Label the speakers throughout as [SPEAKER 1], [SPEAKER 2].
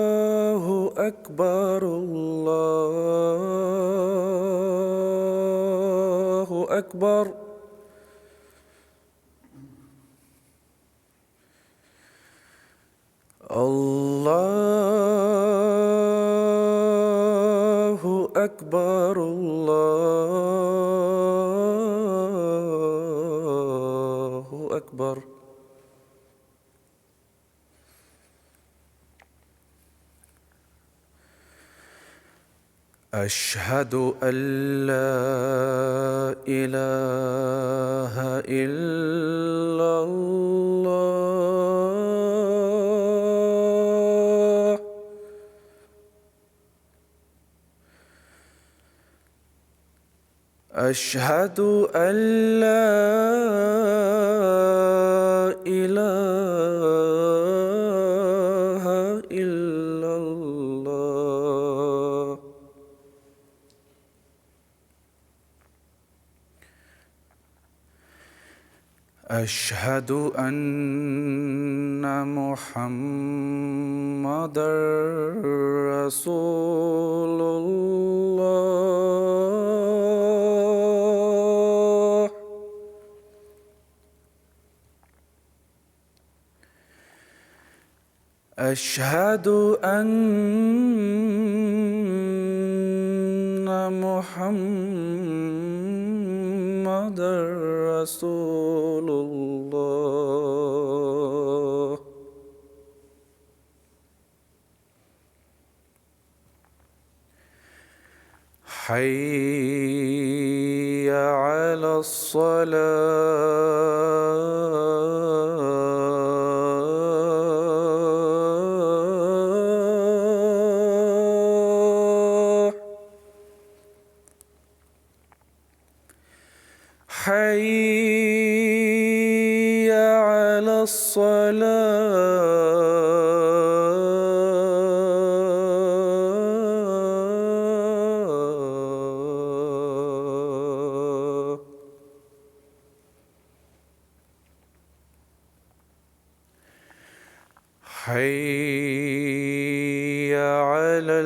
[SPEAKER 1] الله أكبر الله أكبر الله أكبر الله أكبر أشهد أن لا إله إلا الله أشهد أن لا إله إلا الله أشهد أن محمدًا رسول الله أشهد أن محمدًا رسول الله حي على الصلاة حي على الصلاة حي على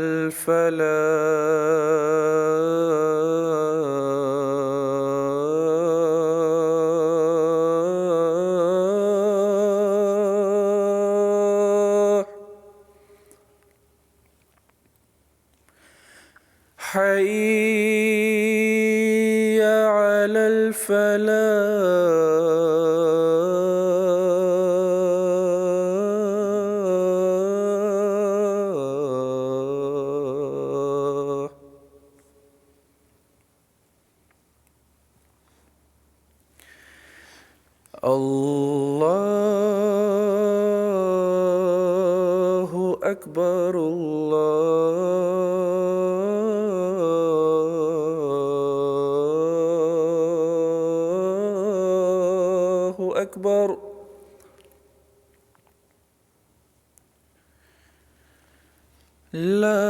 [SPEAKER 1] الفلاح حي على الفلاح الله أكبر الله أكبر لا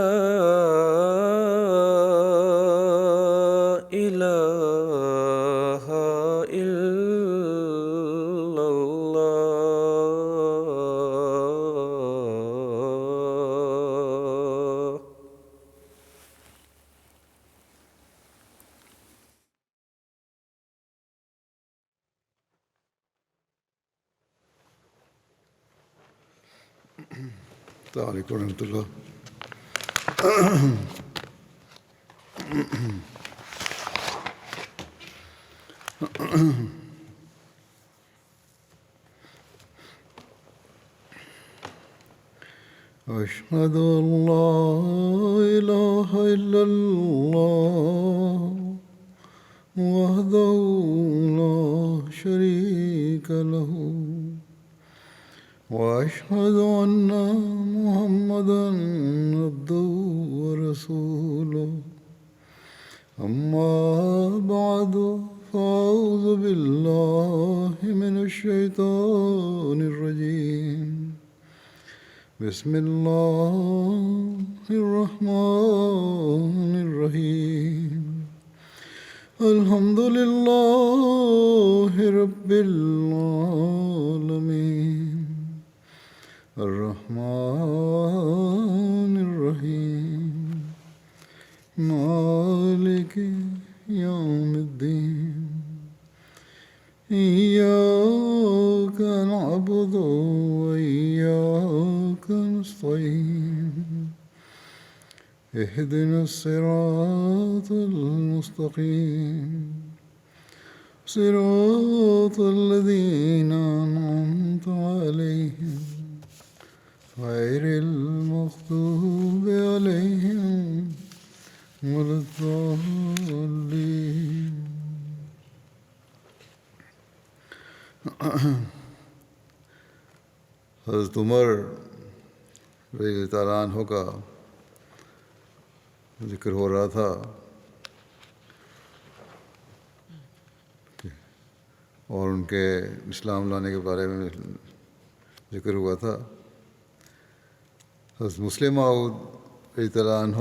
[SPEAKER 1] إله إلا الله
[SPEAKER 2] السلام علیکم ورحمۃ اللہ. أشهد أن لا إله إلا الله وحده لا شريك له وأشهد أن محمدًا عبده ورسوله أما بعد فأعوذ بالله من الشيطان الرجيم بسم الله الرحمن الرحيم الحمد لله رب العالمين الرحمن الرحيم مالك يوم الدين إياك نعبد وإياك نستعين اهدنا الصراط المستقيم صراط الذين أنعمت عليهم غير المغضوب عليهم ولا الضالين. حضرت عمر رضی اللہ تعالیٰ عنہ کا ذکر ہو رہا تھا اور ان کے اسلام لانے کے بارے میں ذکر ہوا تھا. حضرت مسلم موعود رضی اللہ عنہ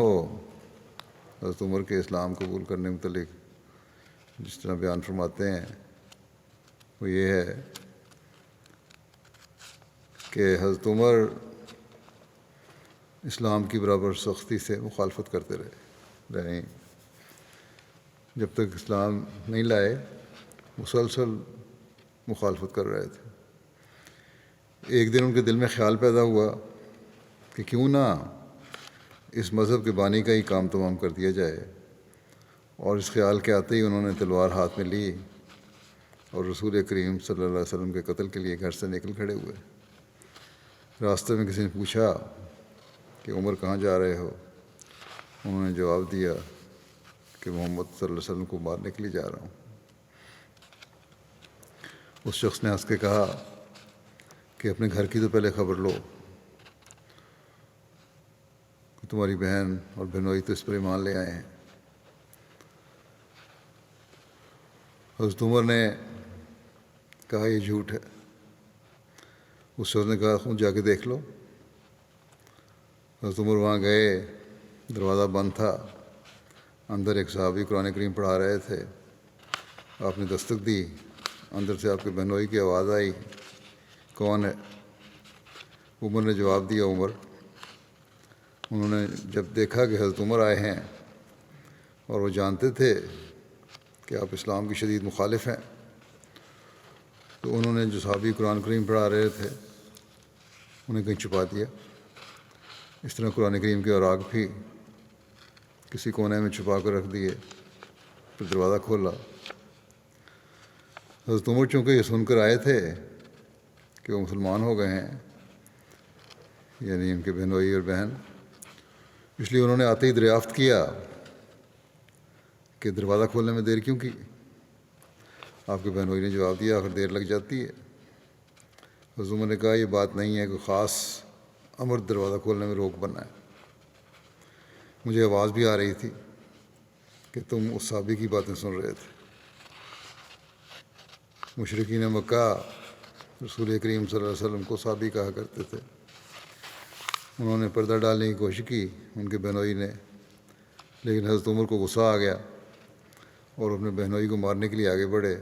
[SPEAKER 2] حضرت عمر کے اسلام قبول کرنے متعلق جس طرح بیان فرماتے ہیں وہ یہ ہے کہ حضرت عمر اسلام کی برابر سختی سے مخالفت کرتے رہے، یعنی جب تک اسلام نہیں لائے مسلسل مخالفت کر رہے تھے. ایک دن ان کے دل میں خیال پیدا ہوا کہ کیوں نہ اس مذہب کے بانی کا ہی کام تمام کر دیا جائے، اور اس خیال کے آتے ہی انہوں نے تلوار ہاتھ میں لی اور رسول کریم صلی اللہ علیہ وسلم کے قتل کے لیے گھر سے نکل کھڑے ہوئے. راستے میں کسی نے پوچھا کہ عمر کہاں جا رہے ہو؟ انہوں نے جواب دیا کہ محمد صلی اللہ علیہ وسلم کو مارنے کے لیے جا رہا ہوں. اس شخص نے ہنس کے کہا کہ اپنے گھر کی تو پہلے خبر لو کہ تمہاری بہن اور بہنوئی تو اس پر ایمان لے آئے ہیں. حضرت عمر نے کہا یہ جھوٹ ہے. اس شخص نے کہا خود جا کے دیکھ لو. حضرت عمر وہاں گئے، دروازہ بند تھا، اندر ایک صحابی قرآن کریم پڑھا رہے تھے. آپ نے دستک دی، اندر سے آپ کے بہنوئی کی آواز آئی، کون ہے؟ عمر نے جواب دیا عمر. انہوں نے جب دیکھا کہ حضرت عمر آئے ہیں اور وہ جانتے تھے کہ آپ اسلام کی شدید مخالف ہیں، تو انہوں نے جو صحابی قرآن کریم پڑھا رہے تھے انہیں کہیں چھپا دیا. اس طرح قرآن کریم کے اوراق بھی کسی کونے میں چھپا کر رکھ دیے، پھر دروازہ کھولا. حضرت عمر چونکہ یہ سن کر آئے تھے کہ وہ مسلمان ہو گئے ہیں، یعنی ان کے بہنوئی اور بہن، اس لیے انہوں نے آتے ہی دریافت کیا کہ دروازہ کھولنے میں دیر کیوں کی؟ آپ کے بہنوئی نے جواب دیا آخر دیر لگ جاتی ہے. حضرت عمر نے کہا یہ بات نہیں ہے، کوئی خاص امر دروازہ کھولنے میں روک بننا ہے. مجھے آواز بھی آ رہی تھی کہ تم اس صحابی کی باتیں سن رہے تھے. مشرکین مکہ رسول کریم صلی اللہ علیہ وسلم کو صحابی کہا کرتے تھے. انہوں نے پردہ ڈالنے کی کوشش کی ان کے بہنوئی نے، لیکن حضرت عمر کو غصہ آ گیا اور اپنے بہنوئی کو مارنے کے لیے آگے بڑھے.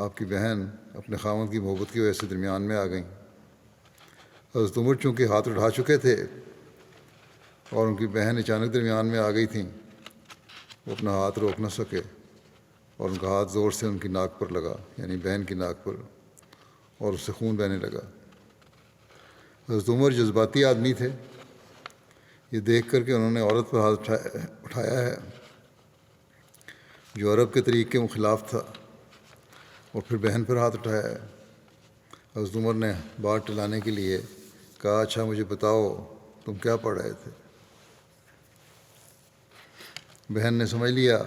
[SPEAKER 2] آپ کی بہن اپنے خاوند کی محبت کی وجہ سے درمیان میں آ گئیں. حضرت عمر چونکہ ہاتھ اٹھا چکے تھے اور ان کی بہن اچانک درمیان میں آ گئی تھیں، وہ اپنا ہاتھ روک نہ سکے اور ان کا ہاتھ زور سے ان کی ناک پر لگا، یعنی بہن کی ناک پر، اور اس سے خون بہنے لگا. حضرت عمر جذباتی آدمی تھے. یہ دیکھ کر کہ انہوں نے عورت پر ہاتھ اٹھایا ہے جو عرب کے طریق کے خلاف تھا، اور پھر بہن پر ہاتھ اٹھایا ہے، حضرت عمر نے بات ٹلانے کے لیے کہا اچھا مجھے بتاؤ تم کیا پڑھ رہے تھے؟ بہن نے سمجھ لیا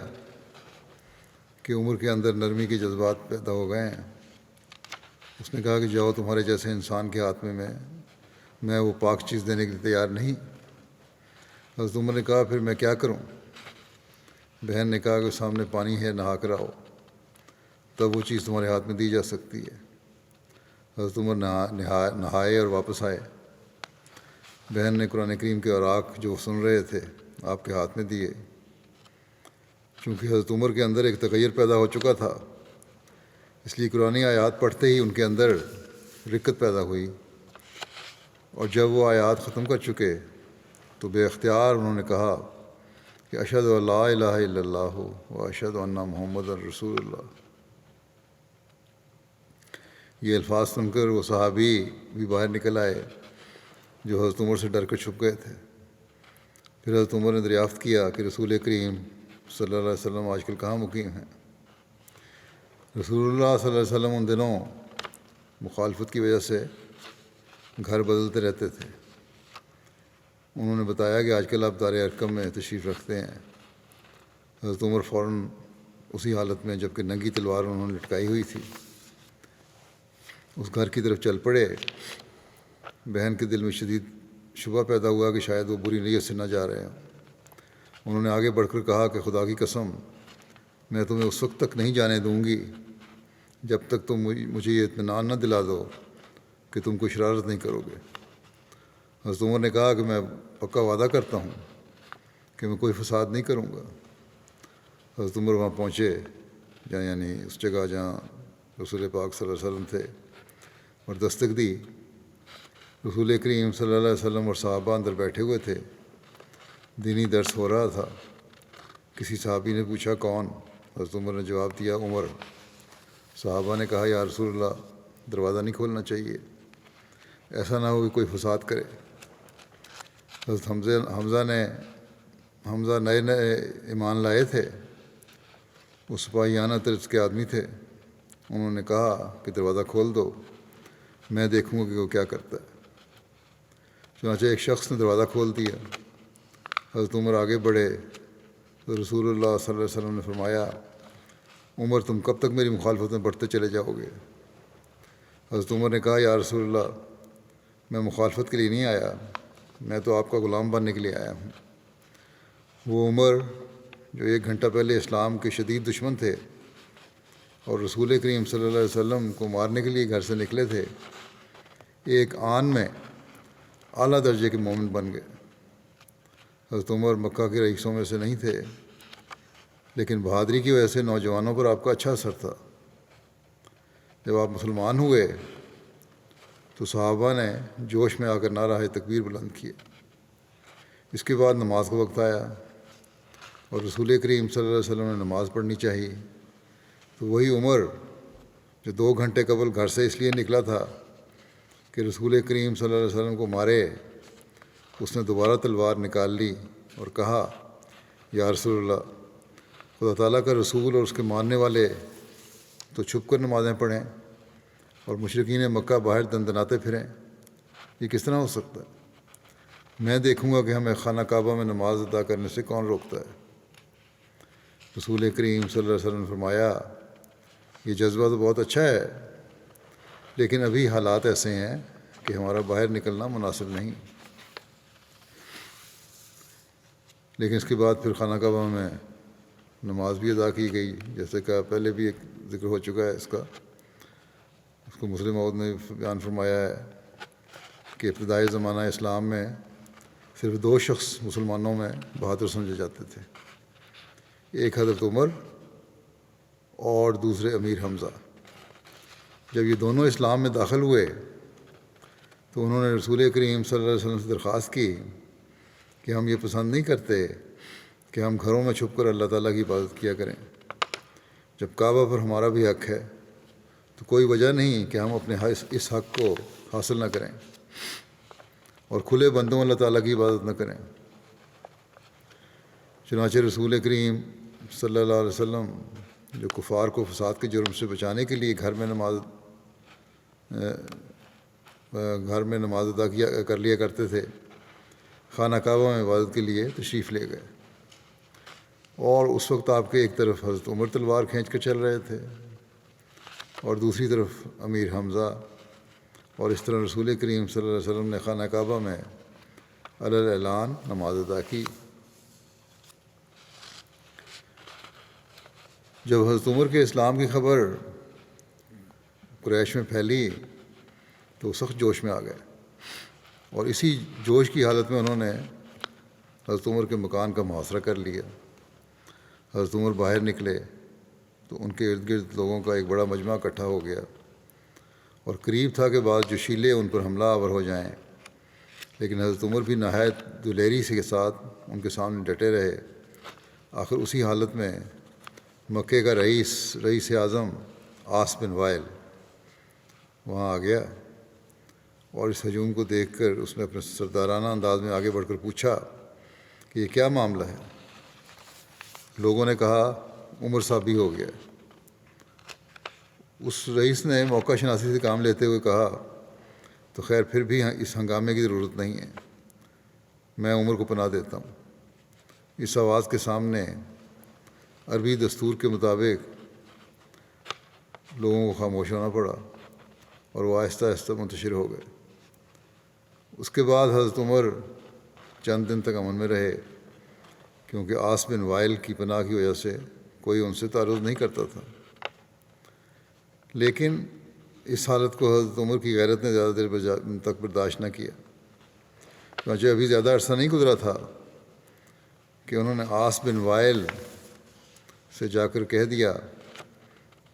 [SPEAKER 2] کہ عمر کے اندر نرمی کے جذبات پیدا ہو گئے ہیں. اس نے کہا کہ جاؤ تمہارے جیسے انسان کے ہاتھ میں وہ پاک چیز دینے کے لیے تیار نہیں. حضرت عمر نے کہا پھر میں کیا کروں؟ بہن نے کہا کہ سامنے پانی ہے نہا کر آؤ. تب وہ چیز تمہارے ہاتھ میں دی جا سکتی ہے۔ حضرت عمر نہائے اور واپس آئے۔ بہن نے قرآن کریم کے اوراق جو سن رہے تھے آپ کے ہاتھ میں دیے۔ چونکہ حضرت عمر کے اندر ایک تغیر پیدا ہو چکا تھا، اس لیے قرآن آیات پڑھتے ہی ان کے اندر رکت پیدا ہوئی، اور جب وہ آیات ختم کر چکے تو بے اختیار انہوں نے کہا کہ اشہد ان لا الہ الا اللہ و اشہد ان محمد رسول اللہ۔ یہ الفاظ سن کر وہ صحابی بھی باہر نکل آئے جو حضرت عمر سے ڈر کر چھپ گئے تھے۔ پھر حضرت عمر نے دریافت کیا کہ رسول کریم صلی اللہ علیہ وسلم آج کل کہاں مقیم ہیں؟ رسول اللہ صلی اللہ علیہ وسلم ان دنوں مخالفت کی وجہ سے گھر بدلتے رہتے تھے۔ انہوں نے بتایا کہ آج کل آپ دار ارقم میں تشریف رکھتے ہیں۔ حضرت عمر فوراً اسی حالت میں جبکہ ننگی تلوار انہوں نے لٹکائی ہوئی تھی اس گھر کی طرف چل پڑے۔ بہن کے دل میں شدید شبہ پیدا ہوا کہ شاید وہ بری نیت سے نہ جا رہے ہوں۔ انہوں نے آگے بڑھ کر کہا کہ خدا کی قسم، میں تمہیں اس وقت تک نہیں جانے دوں گی جب تک تم مجھے یہ اطمینان نہ دلا دو کہ تم کوئی شرارت نہیں کرو گے۔ حضرت عمر نے کہا کہ میں پکا وعدہ کرتا ہوں کہ میں کوئی فساد نہیں کروں گا۔ حضرت عمر وہاں پہنچے یعنی اس جگہ جہاں رسول پاک صلی اللہ علیہ وسلم تھے، اور دستک دی۔ رسول کریم صلی اللہ علیہ وسلم اور صحابہ اندر بیٹھے ہوئے تھے، دینی درس ہو رہا تھا۔ کسی صحابی نے پوچھا کون؟ حضرت عمر نے جواب دیا عمر۔ صحابہ نے کہا یا رسول اللہ، دروازہ نہیں کھولنا چاہیے، ایسا نہ ہو کہ کوئی فساد کرے۔ حضرت حمزہ نئے ایمان لائے تھے، وہ سپاہیانہ طرز کے آدمی تھے۔ انہوں نے کہا کہ دروازہ کھول دو، میں دیکھوں گا کہ وہ کیا کرتا ہے۔ چنانچہ ایک شخص نے دروازہ کھول دیا۔ حضرت عمر آگے بڑھے تو رسول اللہ صلی اللہ علیہ وسلم نے فرمایا عمر، تم کب تک میری مخالفت میں بڑھتے چلے جاؤ گے؟ حضرت عمر نے کہا یا رسول اللہ، میں مخالفت کے لیے نہیں آیا، میں تو آپ کا غلام بننے کے لیے آیا ہوں۔ وہ عمر جو 1 گھنٹہ پہلے اسلام کے شدید دشمن تھے اور رسول کریم صلی اللہ علیہ وسلم کو مارنے کے لیے گھر سے نکلے تھے، ایک آن میں اعلیٰ درجے کے مومن بن گئے۔ حضرت عمر مکہ کے رئیسوں میں سے نہیں تھے، لیکن بہادری کی وجہ سے نوجوانوں پر آپ کا اچھا اثر تھا۔ جب آپ مسلمان ہوئے تو صحابہ نے جوش میں آ کر نعرہ تکبیر بلند کیے۔ اس کے بعد نماز کا وقت آیا اور رسول کریم صلی اللہ علیہ وسلم نے نماز پڑھنی چاہیے، تو وہی عمر جو 2 گھنٹے قبل گھر سے اس لیے نکلا تھا کہ رسول کریم صلی اللہ علیہ وسلم کو مارے، اس نے دوبارہ تلوار نکال لی اور کہا یا رسول اللہ، خدا تعالیٰ کا رسول اور اس کے ماننے والے تو چھپ کر نمازیں پڑھیں اور مشرکین مکہ باہر دندناتے پھریں، یہ کس طرح ہو سکتا ہے؟ میں دیکھوں گا کہ ہمیں خانہ کعبہ میں نماز ادا کرنے سے کون روکتا ہے۔ رسول کریم صلی اللہ علیہ وسلم نے فرمایا یہ جذبہ تو بہت اچھا ہے، لیکن ابھی حالات ایسے ہیں کہ ہمارا باہر نکلنا مناسب نہیں۔ لیکن اس کے بعد پھر خانہ کعبہ میں نماز بھی ادا کی گئی، جیسے کہ پہلے بھی ایک ذکر ہو چکا ہے اس کا۔ اس کو مسلم موعود نے بیان فرمایا ہے کہ ابتدائی زمانہ اسلام میں صرف 2 شخص مسلمانوں میں بہادر سمجھے جاتے تھے، ایک حضرت عمر اور دوسرے امیر حمزہ۔ جب یہ دونوں اسلام میں داخل ہوئے تو انہوں نے رسول کریم صلی اللہ علیہ وسلم سے درخواست کی کہ ہم یہ پسند نہیں کرتے کہ ہم گھروں میں چھپ کر اللہ تعالیٰ کی عبادت کیا کریں۔ جب کعبہ پر ہمارا بھی حق ہے تو کوئی وجہ نہیں کہ ہم اپنے اس حق کو حاصل نہ کریں اور کھلے بندوں اللہ تعالیٰ کی عبادت نہ کریں۔ چنانچہ رسول کریم صلی اللہ علیہ وسلم جو کفار کو فساد کے جرم سے بچانے کے لیے گھر میں نماز ادا کر لیا کرتے تھے، خانہ کعبہ میں عبادت کے لیے تشریف لے گئے، اور اس وقت آپ کے ایک طرف حضرت عمر تلوار کھینچ کر چل رہے تھے اور دوسری طرف امیر حمزہ، اور اس طرح رسول کریم صلی اللہ علیہ وسلم نے خانہ کعبہ میں علی الاعلان نماز ادا کی۔ جب حضرت عمر کے اسلام کی خبر قریش میں پھیلی تو سخت جوش میں آ گئے، اور اسی جوش کی حالت میں انہوں نے حضرت عمر کے مکان کا محاصرہ کر لیا۔ حضرت عمر باہر نکلے تو ان کے ارد گرد لوگوں کا ایک بڑا مجمع اکٹھا ہو گیا، اور قریب تھا کہ بعض جوشیلے ان پر حملہ آور ہو جائیں، لیکن حضرت عمر بھی نہایت دلیری کے ساتھ ان کے سامنے ڈٹے رہے۔ آخر اسی حالت میں مکے کا رئیس اعظم عاص بن وائل وہاں آ گیا، اور اس ہجوم کو دیکھ کر اس نے اپنے سردارانہ انداز میں آگے بڑھ کر پوچھا کہ یہ کیا معاملہ ہے؟ لوگوں نے کہا عمر صابی ہو گیا۔ اس رئیس نے موقع شناسی سے کام لیتے ہوئے کہا تو خیر پھر بھی اس ہنگامے کی ضرورت نہیں ہے، میں عمر کو پناہ دیتا ہوں۔ اس آواز کے سامنے عربی دستور کے مطابق لوگوں کو خاموش ہونا پڑا، اور وہ آہستہ آہستہ منتشر ہو گئے۔ اس کے بعد حضرت عمر چند دن تک امن میں رہے، کیونکہ عاص بن وائل کی پناہ کی وجہ سے کوئی ان سے تعرض نہیں کرتا تھا۔ لیکن اس حالت کو حضرت عمر کی غیرت نے زیادہ دیر تک برداشت نہ کیا، چنانچہ ابھی زیادہ عرصہ نہیں گزرا تھا کہ انہوں نے عاص بن وائل سے جا کر کہہ دیا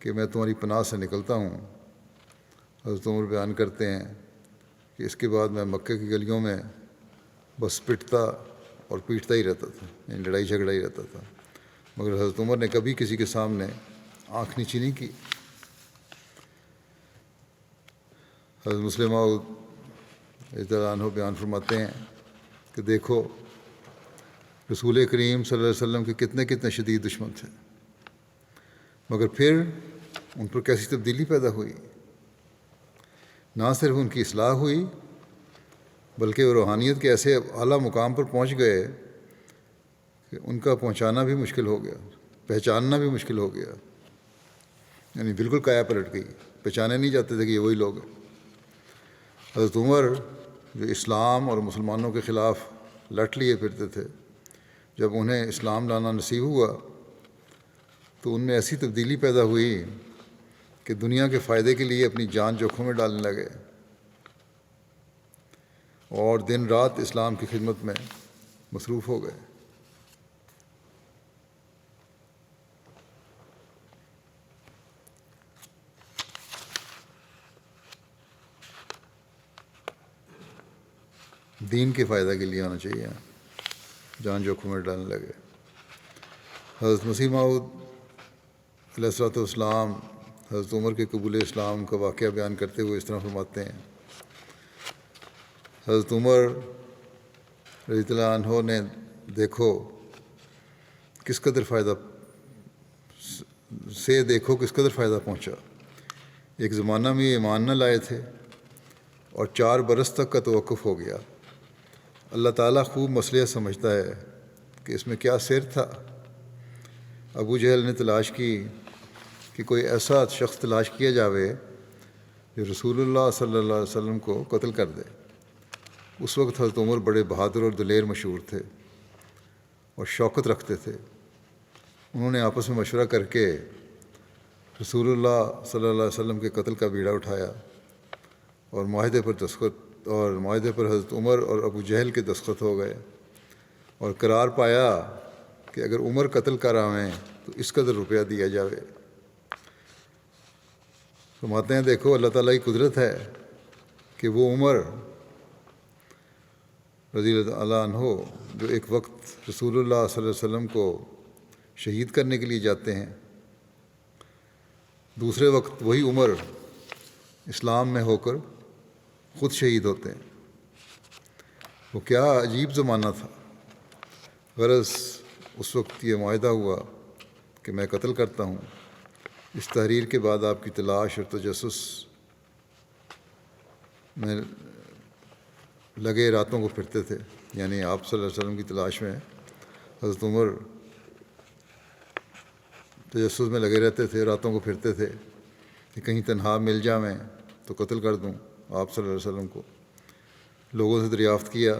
[SPEAKER 2] کہ میں تمہاری پناہ سے نکلتا ہوں۔ حضرت عمر بیان کرتے ہیں کہ اس کے بعد میں مکے کی گلیوں میں بس پٹتا اور پیٹتا ہی رہتا تھا، یعنی لڑائی جھگڑا ہی رہتا تھا، مگر حضرت عمر نے کبھی کسی کے سامنے آنکھ نیچی نہیں کی۔ حضرت مسلم موعود رضی اللہ عنہ بیان فرماتے ہیں کہ دیکھو رسول کریم صلی اللہ علیہ وسلم کے کتنے شدید دشمن تھے، مگر پھر ان پر کیسی تبدیلی پیدا ہوئی۔ نہ صرف ان کی اصلاح ہوئی بلکہ وہ روحانیت کے ایسے اعلیٰ مقام پر پہنچ گئے کہ ان کا پہنچانا بھی مشکل ہو گیا، پہچاننا بھی مشکل ہو گیا، یعنی بالکل کایا پلٹ گئی، پہچانے نہیں جاتے تھے کہ یہ وہی لوگ ہیں۔ حضرت عمر جو اسلام اور مسلمانوں کے خلاف لٹ لیے پھرتے تھے، جب انہیں اسلام لانا نصیب ہوا تو ان میں ایسی تبدیلی پیدا ہوئی کہ دنیا کے فائدے کے لیے اپنی جان جوکھوں میں ڈالنے لگے، اور دن رات اسلام کی خدمت میں مصروف ہو گئے۔ دین کے فائدہ کے لیے ہونا چاہیے، جان جوکھوں میں ڈالنے لگے۔ حضرت مسیح موعود علیہ الصلوۃ والسلام حضرت عمر کے قبول اسلام کا واقعہ بیان کرتے ہوئے اس طرح فرماتے ہیں، حضرت عمر رضی اللہ عنہ نے دیکھو کس قدر فائدہ پہنچا۔ ایک زمانہ میں یہ ایمان نہ لائے تھے اور 4 برس تک کا توقف ہو گیا۔ اللہ تعالیٰ خوب مصلحت سمجھتا ہے کہ اس میں کیا سیر تھا۔ ابو جہل نے تلاش کی کہ کوئی ایسا شخص تلاش کیا جاوے جو رسول اللہ صلی اللہ علیہ وسلم کو قتل کر دے۔ اس وقت حضرت عمر بڑے بہادر اور دلیر مشہور تھے اور شوکت رکھتے تھے۔ انہوں نے آپس میں مشورہ کر کے رسول اللہ صلی اللہ علیہ وسلم کے قتل کا بیڑا اٹھایا، اور معاہدے پر حضرت عمر اور ابو جہل کے دستخط ہو گئے، اور قرار پایا کہ اگر عمر قتل کر آویں تو اس قدر روپیہ دیا جاوے۔ فرماتے ہیں دیکھو اللہ تعالیٰ کی قدرت ہے کہ وہ عمر رضی اللہ عنہ جو ایک وقت رسول اللہ صلی اللہ علیہ وسلم کو شہید کرنے کے لیے جاتے ہیں، دوسرے وقت وہی عمر اسلام میں ہو کر خود شہید ہوتے ہیں۔ وہ کیا عجیب زمانہ تھا۔ غرض اس وقت یہ معاہدہ ہوا کہ میں قتل کرتا ہوں۔ اس تحریر کے بعد آپ کی تلاش اور تجسس میں لگے راتوں کو پھرتے تھے، یعنی آپ صلی اللہ علیہ وسلم کی تلاش میں حضرت عمر تجسس میں لگے رہتے تھے، راتوں کو پھرتے تھے کہ کہیں تنہا مل جاویں تو قتل کر دوں آپ صلی اللہ علیہ وسلم کو۔ لوگوں سے دریافت کیا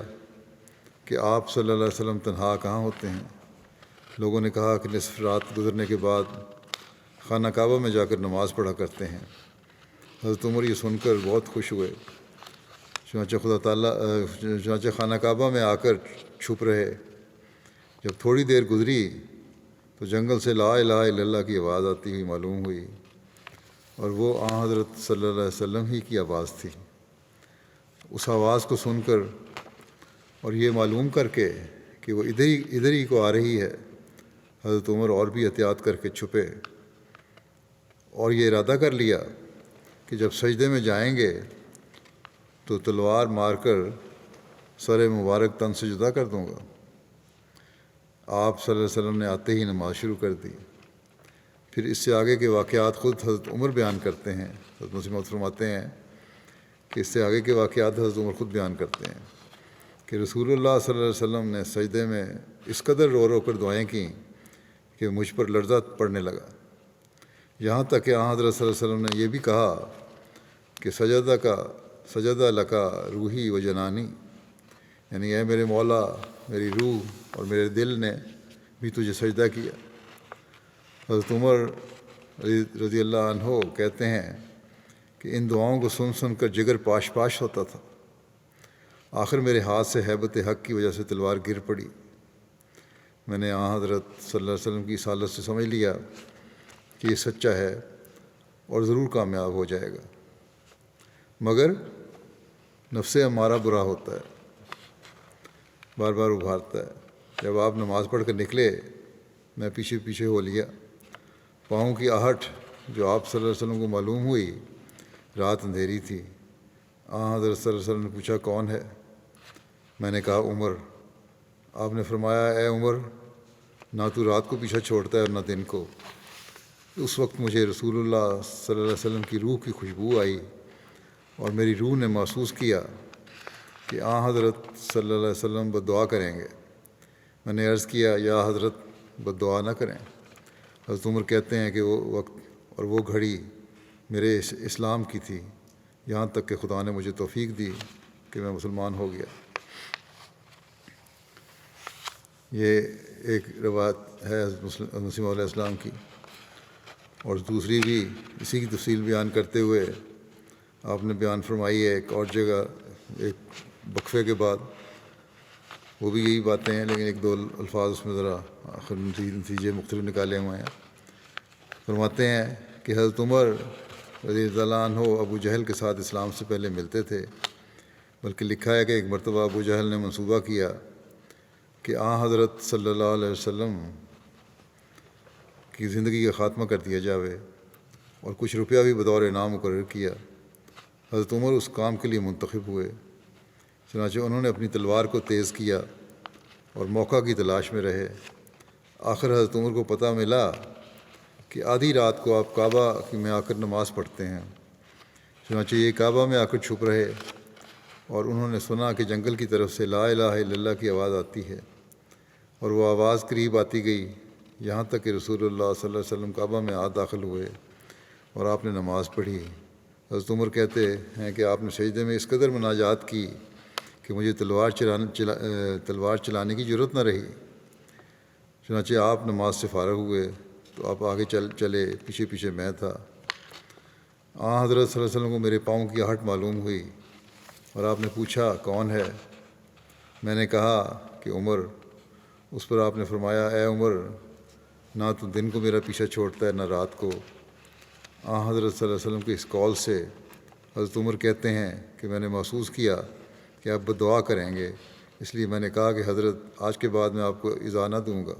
[SPEAKER 2] کہ آپ صلی اللہ علیہ وسلم تنہا کہاں ہوتے ہیں۔ لوگوں نے کہا کہ نصف رات گزرنے کے بعد خانہ کعبہ میں جا کر نماز پڑھا کرتے ہیں۔ حضرت عمر یہ سن کر بہت خوش ہوئے، چنانچہ خانہ کعبہ میں آ کر چھپ رہے۔ جب تھوڑی دیر گزری تو جنگل سے لا الہ الا اللہ کی آواز آتی ہوئی معلوم ہوئی، اور وہ آن حضرت صلی اللہ علیہ وسلم ہی کی آواز تھی۔ اس آواز کو سن کر اور یہ معلوم کر کے کہ وہ ادھر ہی کو آ رہی ہے، حضرت عمر اور بھی احتیاط کر کے چھپے، اور یہ ارادہ کر لیا کہ جب سجدے میں جائیں گے تو تلوار مار کر سر مبارک تن سے جدا کر دوں گا۔ آپ صلی اللہ علیہ وسلم نے آتے ہی نماز شروع کر دی۔ پھر اس سے آگے کے واقعات خود حضرت عمر بیان کرتے ہیں۔ حضرت مسلم موعود فرماتے ہیں کہ اس سے آگے کے واقعات حضرت عمر خود بیان کرتے ہیں کہ رسول اللہ صلی اللہ علیہ وسلم نے سجدے میں اس قدر رو رو کر دعائیں کیں کہ مجھ پر لرزہ پڑنے لگا، یہاں تک کہ حضرت صلی اللہ علیہ وسلم نے یہ بھی کہا کہ سجدہ لکا روحی و جنانی، یعنی اے میرے مولا، میری روح اور میرے دل نے بھی تجھے سجدہ کیا۔ حضرت عمر رضی اللہ عنہ کہتے ہیں کہ ان دعاؤں کو سن سن کر جگر پاش پاش ہوتا تھا۔ آخر میرے ہاتھ سے ہیبت حق کی وجہ سے تلوار گر پڑی۔ میں نے حضرت صلی اللہ علیہ وسلم کی رسالت سے سمجھ لیا کہ یہ سچا ہے اور ضرور کامیاب ہو جائے گا، مگر نفس ہمارا برا ہوتا ہے، بار بار ابھارتا ہے۔ جب آپ نماز پڑھ کر نکلے میں پیچھے پیچھے ہو لیا۔ پاؤں کی آہٹ جو آپ صلی اللہ علیہ وسلم کو معلوم ہوئی، رات اندھیری تھی۔ حضرت صلی اللہ علیہ وسلم نے پوچھا کون ہے؟ میں نے کہا عمر۔ آپ نے فرمایا اے عمر، نہ تو رات کو پیچھا چھوڑتا ہے اور نہ دن کو۔ اس وقت مجھے رسول اللہ صلی اللہ علیہ وسلم کی روح کی خوشبو آئی اور میری روح نے محسوس کیا کہ حضرت صلی اللہ علیہ وسلم بددعا کریں گے۔ میں نے عرض کیا یا حضرت بددعا نہ کریں۔ حضرت عمر کہتے ہیں کہ وہ وقت اور وہ گھڑی میرے اسلام کی تھی، یہاں تک کہ خدا نے مجھے توفیق دی کہ میں مسلمان ہو گیا۔ یہ ایک روایت ہے حضرت مسیح علیہ السلام کی، اور دوسری بھی اسی کی تفصیل بیان کرتے ہوئے آپ نے بیان فرمائی ہے ایک اور جگہ، ایک وقفے کے بعد، وہ بھی یہی باتیں ہیں لیکن ایک دو الفاظ اس میں ذرا آخر نتیجے مختلف نکالے ہوئے ہیں۔ فرماتے ہیں کہ حضرت عمر رضی اللہ عنہ ابو جہل کے ساتھ اسلام سے پہلے ملتے تھے، بلکہ لکھا ہے کہ ایک مرتبہ ابو جہل نے منصوبہ کیا کہ حضرت صلی اللہ علیہ وسلم کی زندگی کا خاتمہ کر دیا جاوے، اور کچھ روپیہ بھی بطور انعام مقرر کیا۔ حضرت عمر اس کام کے لیے منتخب ہوئے، چنانچہ انہوں نے اپنی تلوار کو تیز کیا اور موقع کی تلاش میں رہے۔ آخر حضرت عمر کو پتہ ملا کہ آدھی رات کو آپ کعبہ میں آ کر نماز پڑھتے ہیں، چنانچہ یہ کعبہ میں آ کر چھپ رہے، اور انہوں نے سنا کہ جنگل کی طرف سے لا الہ الا اللہ کی آواز آتی ہے، اور وہ آواز قریب آتی گئی، یہاں تک کہ رسول اللہ صلی اللہ علیہ وسلم کعبہ میں داخل ہوئے اور آپ نے نماز پڑھی۔ حضرت عمر کہتے ہیں کہ آپ نے سجدے میں اس قدر مناجات کی کہ مجھے تلوار چلانے کی ضرورت نہ رہی۔ چنانچہ آپ نماز سے فارغ ہوئے تو آپ آگے چلے، پیچھے پیچھے میں تھا۔ حضرت صلی اللہ علیہ وسلم کو میرے پاؤں کی آہٹ معلوم ہوئی اور آپ نے پوچھا کون ہے؟ میں نے کہا کہ عمر۔ اس پر آپ نے فرمایا اے عمر، نہ تو دن کو میرا پیچھا چھوڑتا ہے نہ رات کو۔ حضرت صلی اللہ علیہ وسلم کے اس قول سے حضرت عمر کہتے ہیں کہ میں نے محسوس کیا کہ آپ بددعا کریں گے، اس لیے میں نے کہا کہ حضرت آج کے بعد میں آپ کو ایذا نہ دوں گا۔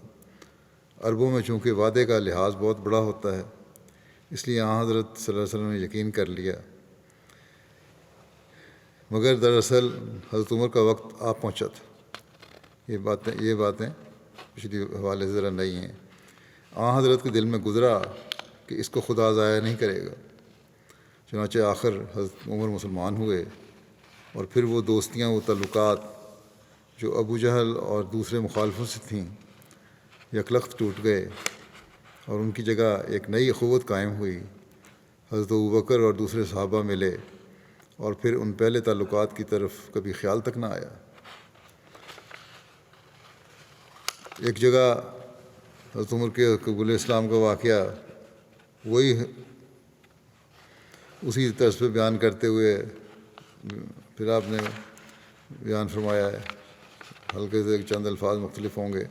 [SPEAKER 2] عربوں میں چونکہ وعدے کا لحاظ بہت بڑا ہوتا ہے، اس لیے حضرت صلی اللہ علیہ وسلم نے یقین کر لیا، مگر دراصل حضرت عمر کا وقت آ پہنچا تھا۔ یہ باتیں پچھلی حوالے سے ذرا نہیں ہیں۔ حضرت کے دل میں گزرا کہ اس کو خدا ضائع نہیں کرے گا، چنانچہ آخر حضرت عمر مسلمان ہوئے، اور پھر وہ دوستیاں، وہ تعلقات جو ابو جہل اور دوسرے مخالفوں سے تھیں یکلخت ٹوٹ گئے، اور ان کی جگہ ایک نئی اخوت قائم ہوئی۔ حضرت ابوبکر اور دوسرے صحابہ ملے، اور پھر ان پہلے تعلقات کی طرف کبھی خیال تک نہ آیا۔ ایک جگہ حضرت عمر کے قبول اسلام کا واقعہ وہی اسی طرز پہ بیان کرتے ہوئے پھر آپ نے بیان فرمایا ہے، ہلکے سے چند الفاظ مختلف ہوں گے۔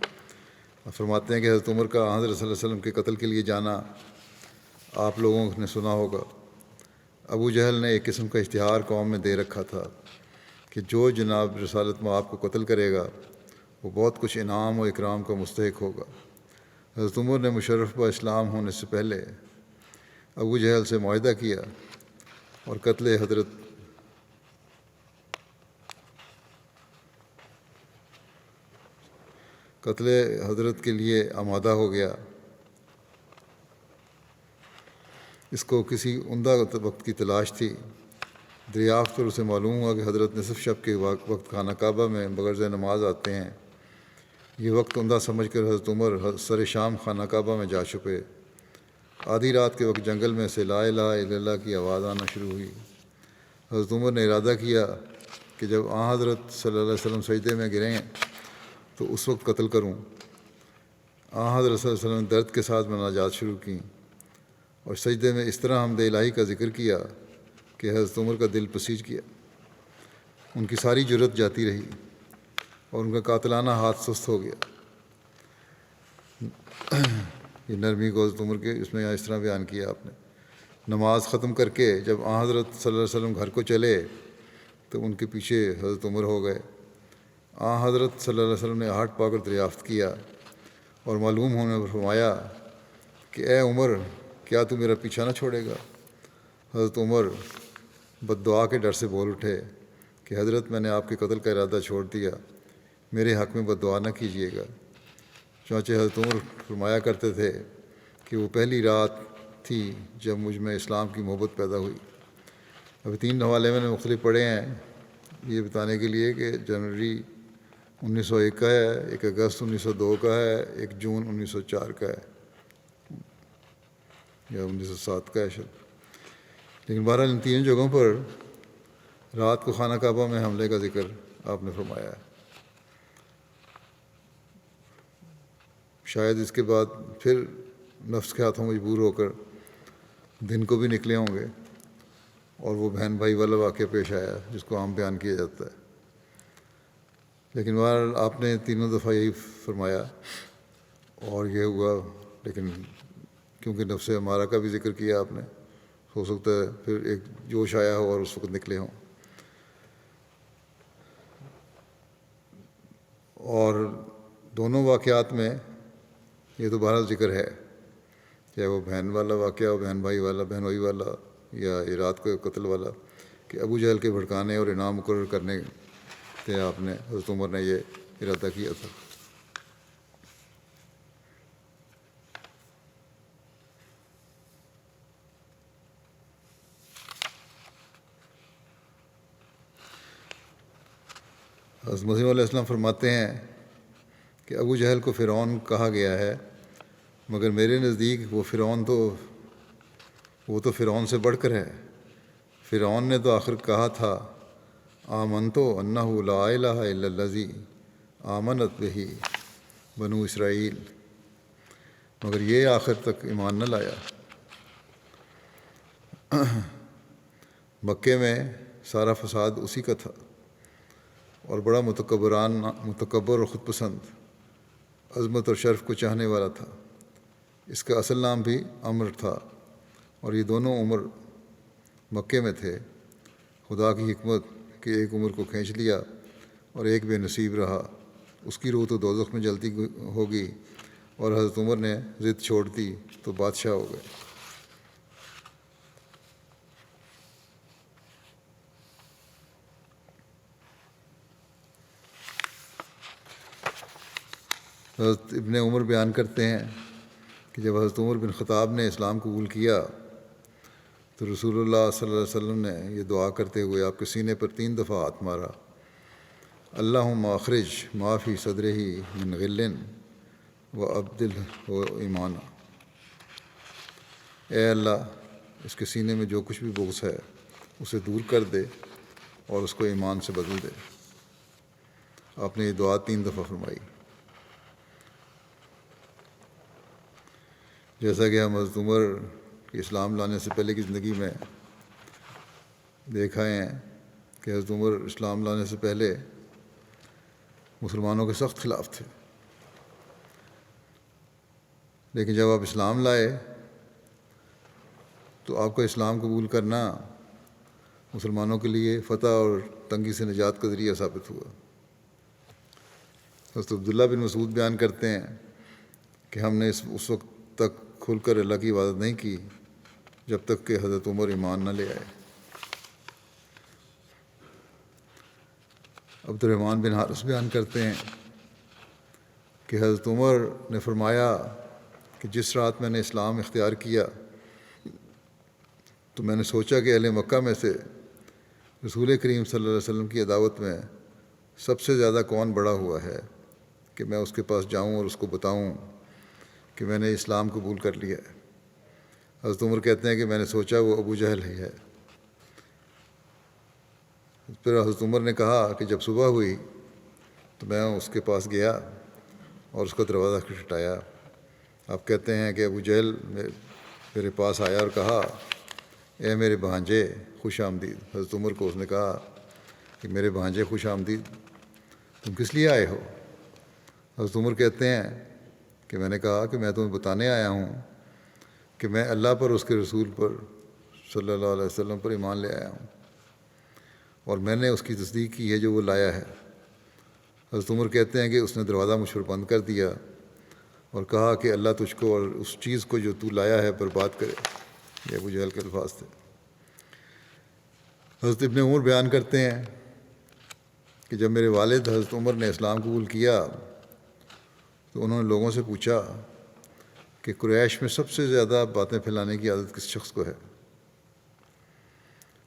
[SPEAKER 2] آپ فرماتے ہیں کہ حضرت عمر کا حضرت صلی اللہ علیہ وسلم کے قتل کے لیے جانا آپ لوگوں نے سنا ہوگا۔ ابو جہل نے ایک قسم کا اشتہار قوم میں دے رکھا تھا کہ جو جناب رسالت میں آپ کو قتل کرے گا وہ بہت کچھ انعام و اکرام کا مستحق ہوگا۔ حضرت عمر نے مشرف با اسلام ہونے سے پہلے ابو جہل سے معاہدہ کیا اور قتل حضرت کے لیے آمادہ ہو گیا۔ اس کو کسی عمدہ وقت کی تلاش تھی۔ دریافت پر اسے معلوم ہوا کہ حضرت نصف شب کے وقت خانہ کعبہ میں بغرض نماز آتے ہیں۔ یہ وقت عمدہ سمجھ کر حضرت عمر سر شام خانہ کعبہ میں جا چھپے۔ آدھی رات کے وقت جنگل میں سے لا الہ الا اللہ کی آواز آنا شروع ہوئی۔ حضرت عمر نے ارادہ کیا کہ جب حضرت صلی اللہ علیہ وسلم سجدے میں گریں تو اس وقت قتل کروں۔ حضرت صلی اللہ علیہ وسلم نے درد کے ساتھ مناجات شروع کیں اور سجدے میں اس طرح حمد الہی کا ذکر کیا کہ حضرت عمر کا دل پسیج گیا۔ ان کی ساری جرت جاتی رہی اور ان کا قاتلانہ ہاتھ سست ہو گیا۔ یہ نرمی کو حضرت عمر کے اس میں اس طرح بیان کیا آپ نے۔ نماز ختم کر کے جب حضرت صلی اللہ علیہ وسلم گھر کو چلے تو ان کے پیچھے حضرت عمر ہو گئے۔ حضرت صلی اللہ علیہ وسلم نے آہٹ پا کر دریافت کیا اور معلوم ہونے پر فرمایا کہ اے عمر، کیا تو میرا پیچھا نہ چھوڑے گا؟ حضرت عمر بد دعا کے ڈر سے بول اٹھے کہ حضرت میں نے آپ کے قتل کا ارادہ چھوڑ دیا، میرے حق میں بد دعا نہ کیجیے گا۔ چنانچہ حضرت عمر فرمایا کرتے تھے کہ وہ پہلی رات تھی جب مجھ میں اسلام کی محبت پیدا ہوئی۔ ابھی 3 حوالے میں نے مختلف پڑھے ہیں یہ بتانے کے لیے کہ جنوری 1901 کا ہے، 1 اگست 1902 کا ہے، 1 جون 1904 کا ہے یا 1907 کا ہے شاید۔ لیکن بہرحال ان 3 جگہوں پر رات کو خانہ کعبہ میں حملے کا ذکر آپ نے فرمایا ہے۔ شاید اس کے بعد پھر نفس کے ہاتھوں مجبور ہو کر دن کو بھی نکلے ہوں گے اور وہ بہن بھائی والا واقعہ پیش آیا جس کو عام بیان کیا جاتا ہے۔ لیکن بہرحال آپ نے 3 دفعہ یہی فرمایا اور یہ ہوا۔ لیکن کیونکہ نفس امارہ کا بھی ذکر کیا آپ نے، ہو سکتا ہے پھر ایک جوش آیا ہو اور اس وقت نکلے ہوں۔ اور دونوں واقعات میں یہ تو بہرحال ذکر ہے، چاہے وہ بہن والا واقعہ ہو، بہن بھائی والا یا یہ رات کو قتل والا، کہ ابو جہل کے بھڑکانے اور انعام مقرر کرنے تھے آپ نے، حضرت عمر نے یہ ارادہ کیا تھا۔ حضرت مسیح علیہ السلام فرماتے ہیں کہ ابو جہل کو فرعون کہا گیا ہے، مگر میرے نزدیک وہ تو فرعون سے بڑھ کر ہے۔ فرعون نے تو آخر کہا تھا آمنتو انہ لا الہ الا الذی آمنت بہ بنو اسرائیل، مگر یہ آخر تک ایمان نہ لایا۔ مکے میں سارا فساد اسی کا تھا اور بڑا متکبر اور خود پسند، عظمت اور شرف کو چاہنے والا تھا۔ اس کا اصل نام بھی عمر تھا اور یہ دونوں عمر مکے میں تھے۔ خدا کی حکمت کہ ایک عمر کو کھینچ لیا اور ایک بے نصیب رہا، اس کی روح تو دوزخ میں جلتی ہوگی، اور حضرت عمر نے ضد چھوڑ دی تو بادشاہ ہو گئے۔ حضرت ابن عمر بیان کرتے ہیں کہ جب حضرت عمر بن خطاب نے اسلام قبول کیا تو رسول اللہ صلی اللہ علیہ وسلم نے یہ دعا کرتے ہوئے آپ کے سینے پر 3 دفعہ ہاتھ مارا، اللہم اخرج ما فی صدرہ من غل وابدلہ ایمانا، اے اللہ اس کے سینے میں جو کچھ بھی بغض ہے اسے دور کر دے اور اس کو ایمان سے بدل دے۔ آپ نے یہ دعا 3 دفعہ فرمائی۔ جیسا کہ ہم حضرت عمر کہ اسلام لانے سے پہلے کی زندگی میں دیکھا ہے کہ حضرت عمر اسلام لانے سے پہلے مسلمانوں کے سخت خلاف تھے، لیکن جب آپ اسلام لائے تو آپ کا اسلام قبول کرنا مسلمانوں کے لیے فتح اور تنگی سے نجات کا ذریعہ ثابت ہوا۔ حضرت عبداللہ بن مسعود بیان کرتے ہیں کہ ہم نے اس وقت تک کھل کر اللہ کی عبادت نہیں کی جب تک کہ حضرت عمر ایمان نہ لے آئے۔ عبد الرحمن بن حارث بیان کرتے ہیں کہ حضرت عمر نے فرمایا کہ جس رات میں نے اسلام اختیار کیا تو میں نے سوچا کہ اہل مکہ میں سے رسول کریم صلی اللہ علیہ وسلم کی عداوت میں سب سے زیادہ کون بڑا ہوا ہے کہ میں اس کے پاس جاؤں اور اس کو بتاؤں کہ میں نے اسلام قبول کر لیا ہے۔ حضرت عمر کہتے ہیں کہ میں نے سوچا وہ ابو جہل ہی ہے۔ پھر حضرت عمر نے کہا کہ جب صبح ہوئی تو میں اس کے پاس گیا اور اس کا دروازہ کھٹکھٹایا۔ آپ کہتے ہیں کہ ابو جہل میرے پاس آیا اور کہا، اے میرے بھانجے خوش آمدید۔ حضرت عمر کو اس نے کہا کہ میرے بھانجے خوش آمدید، تم کس لیے آئے ہو؟ حضرت عمر کہتے ہیں کہ میں نے کہا کہ میں تمہیں بتانے آیا ہوں کہ میں اللہ پر، اس کے رسول پر صلی اللہ علیہ وسلم پر ایمان لے آیا ہوں، اور میں نے اس کی تصدیق کی ہے جو وہ لایا ہے۔ حضرت عمر کہتے ہیں کہ اس نے دروازہ مجھ پر بند کر دیا اور کہا کہ اللہ تجھ کو اور اس چیز کو جو تو لایا ہے برباد کرے۔ یہ ابو جہل کے الفاظ تھے۔ حضرت ابن عمر بیان کرتے ہیں کہ جب میرے والد حضرت عمر نے اسلام قبول کیا تو انہوں نے لوگوں سے پوچھا کہ قریش میں سب سے زیادہ باتیں پھیلانے کی عادت کس شخص کو ہے؟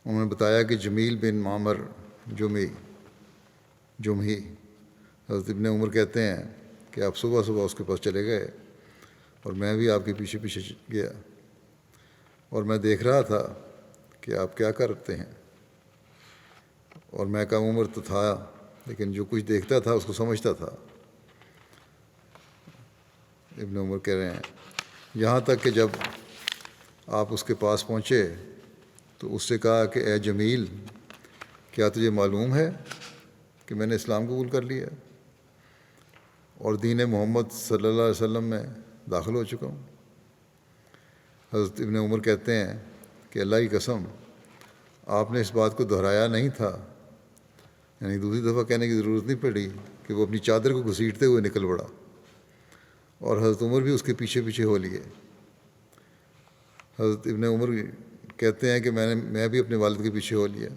[SPEAKER 2] انہوں نے بتایا کہ جمیل بن معمر جمحی۔ حضرت ابن عمر کہتے ہیں کہ آپ صبح صبح اس کے پاس چلے گئے اور میں بھی آپ کے پیچھے پیچھے گیا، اور میں دیکھ رہا تھا کہ آپ کیا کرتے ہیں، اور میں کم عمر تو تھا لیکن جو کچھ دیکھتا تھا اس کو سمجھتا تھا۔ ابن عمر کہہ رہے ہیں یہاں تک کہ جب آپ اس کے پاس پہنچے تو اس سے کہا کہ اے جمیل، کیا تجھے معلوم ہے کہ میں نے اسلام قبول کر لیا اور دین محمد صلی اللہ علیہ وسلم میں داخل ہو چکا ہوں؟ حضرت ابن عمر کہتے ہیں کہ اللہ کی قسم آپ نے اس بات کو دہرایا نہیں تھا، یعنی دوسری دفعہ کہنے کی ضرورت نہیں پڑی کہ وہ اپنی چادر کو گھسیٹتے ہوئے نکل پڑا، اور حضرت عمر بھی اس کے پیچھے پیچھے ہو لیے۔ حضرت ابن عمر کہتے ہیں کہ میں بھی اپنے والد کے پیچھے ہو لیا،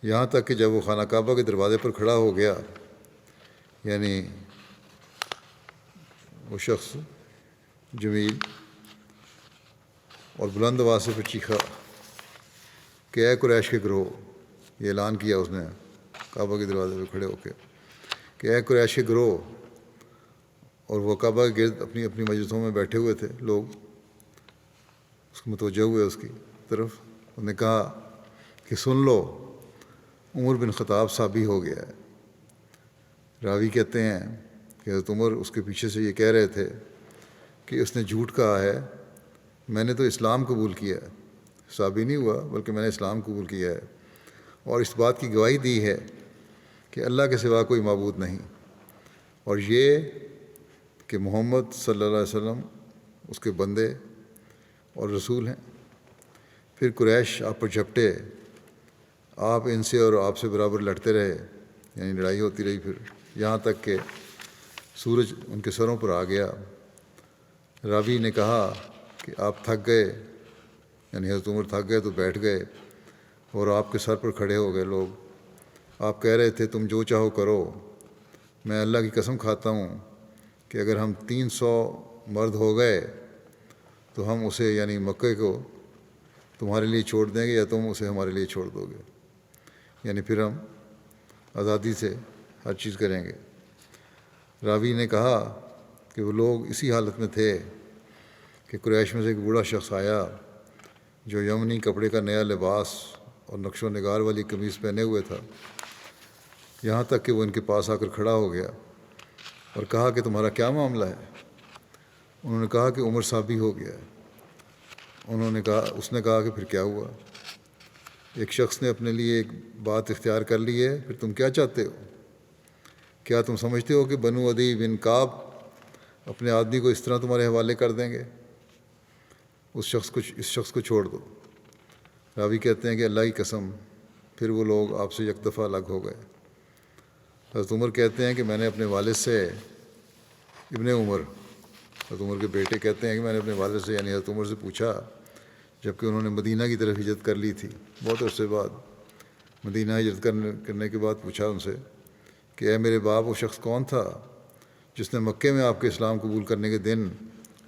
[SPEAKER 2] یہاں تک کہ جب وہ خانہ کعبہ کے دروازے پر کھڑا ہو گیا، یعنی وہ شخص جمیل، اور بلند آواز سے پھر چیخا کہ اے قریش کے گروہ، یہ اعلان کیا اس نے کعبہ کے دروازے پہ کھڑے ہو کے کہ اے قریش کے گروہ، اور وہ کعبہ کے گرد اپنی اپنی مجلسوں میں بیٹھے ہوئے تھے لوگ، اس کو متوجہ ہوئے اس کی طرف۔ انہوں نے کہا کہ سن لو، عمر بن خطاب صحابی ہو گیا ہے۔ راوی کہتے ہیں کہ حضرت عمر اس کے پیچھے سے یہ کہہ رہے تھے کہ اس نے جھوٹ کہا ہے، میں نے تو اسلام قبول کیا ہے، صحابی نہیں ہوا بلکہ میں نے اسلام قبول کیا ہے، اور اس بات کی گواہی دی ہے کہ اللہ کے سوا کوئی معبود نہیں، اور یہ کہ محمد صلی اللہ علیہ وسلم اس کے بندے اور رسول ہیں۔ پھر قریش آپ پر جھپٹے، آپ ان سے اور آپ سے برابر لڑتے رہے، یعنی لڑائی ہوتی رہی، پھر یہاں تک کہ سورج ان کے سروں پر آ گیا۔ راوی نے کہا کہ آپ تھک گئے، یعنی حضرت عمر تھک گئے تو بیٹھ گئے، اور آپ کے سر پر کھڑے ہو گئے لوگ۔ آپ کہہ رہے تھے تم جو چاہو کرو، میں اللہ کی قسم کھاتا ہوں کہ اگر ہم 300 مرد ہو گئے تو ہم اسے، یعنی مکے کو، تمہارے لیے چھوڑ دیں گے یا تم اسے ہمارے لیے چھوڑ دو گے، یعنی پھر ہم آزادی سے ہر چیز کریں گے۔ راوی نے کہا کہ وہ لوگ اسی حالت میں تھے کہ قریش میں سے ایک بوڑھا شخص آیا جو یمنی کپڑے کا نیا لباس اور نقش و نگار والی قمیص پہنے ہوئے تھا، یہاں تک کہ وہ ان کے پاس آ کر کھڑا ہو گیا اور کہا کہ تمہارا کیا معاملہ ہے؟ انہوں نے کہا کہ عمر صحابی ہو گیا ہے۔ اس نے کہا کہ پھر کیا ہوا؟ ایک شخص نے اپنے لیے ایک بات اختیار کر لی ہے، پھر تم کیا چاہتے ہو؟ کیا تم سمجھتے ہو کہ بنو عدی بن کعب اپنے آدمی کو اس طرح تمہارے حوالے کر دیں گے؟ اس شخص کو چھوڑ دو۔ راوی کہتے ہیں کہ اللہ کی قسم، پھر وہ لوگ آپ سے یک دفعہ الگ ہو گئے۔ حضرت عمر کہتے ہیں کہ میں نے اپنے والد سے حضرت عمر کے بیٹے کہتے ہیں کہ میں نے اپنے والد سے یعنی حضرت عمر سے پوچھا، جب کہ انہوں نے مدینہ کی طرف ہجرت کر لی تھی، بہت عرصے بعد مدینہ ہجرت کرنے کے بعد پوچھا ان سے کہ اے میرے باپ، وہ شخص کون تھا جس نے مکے میں آپ کے اسلام قبول کرنے کے دن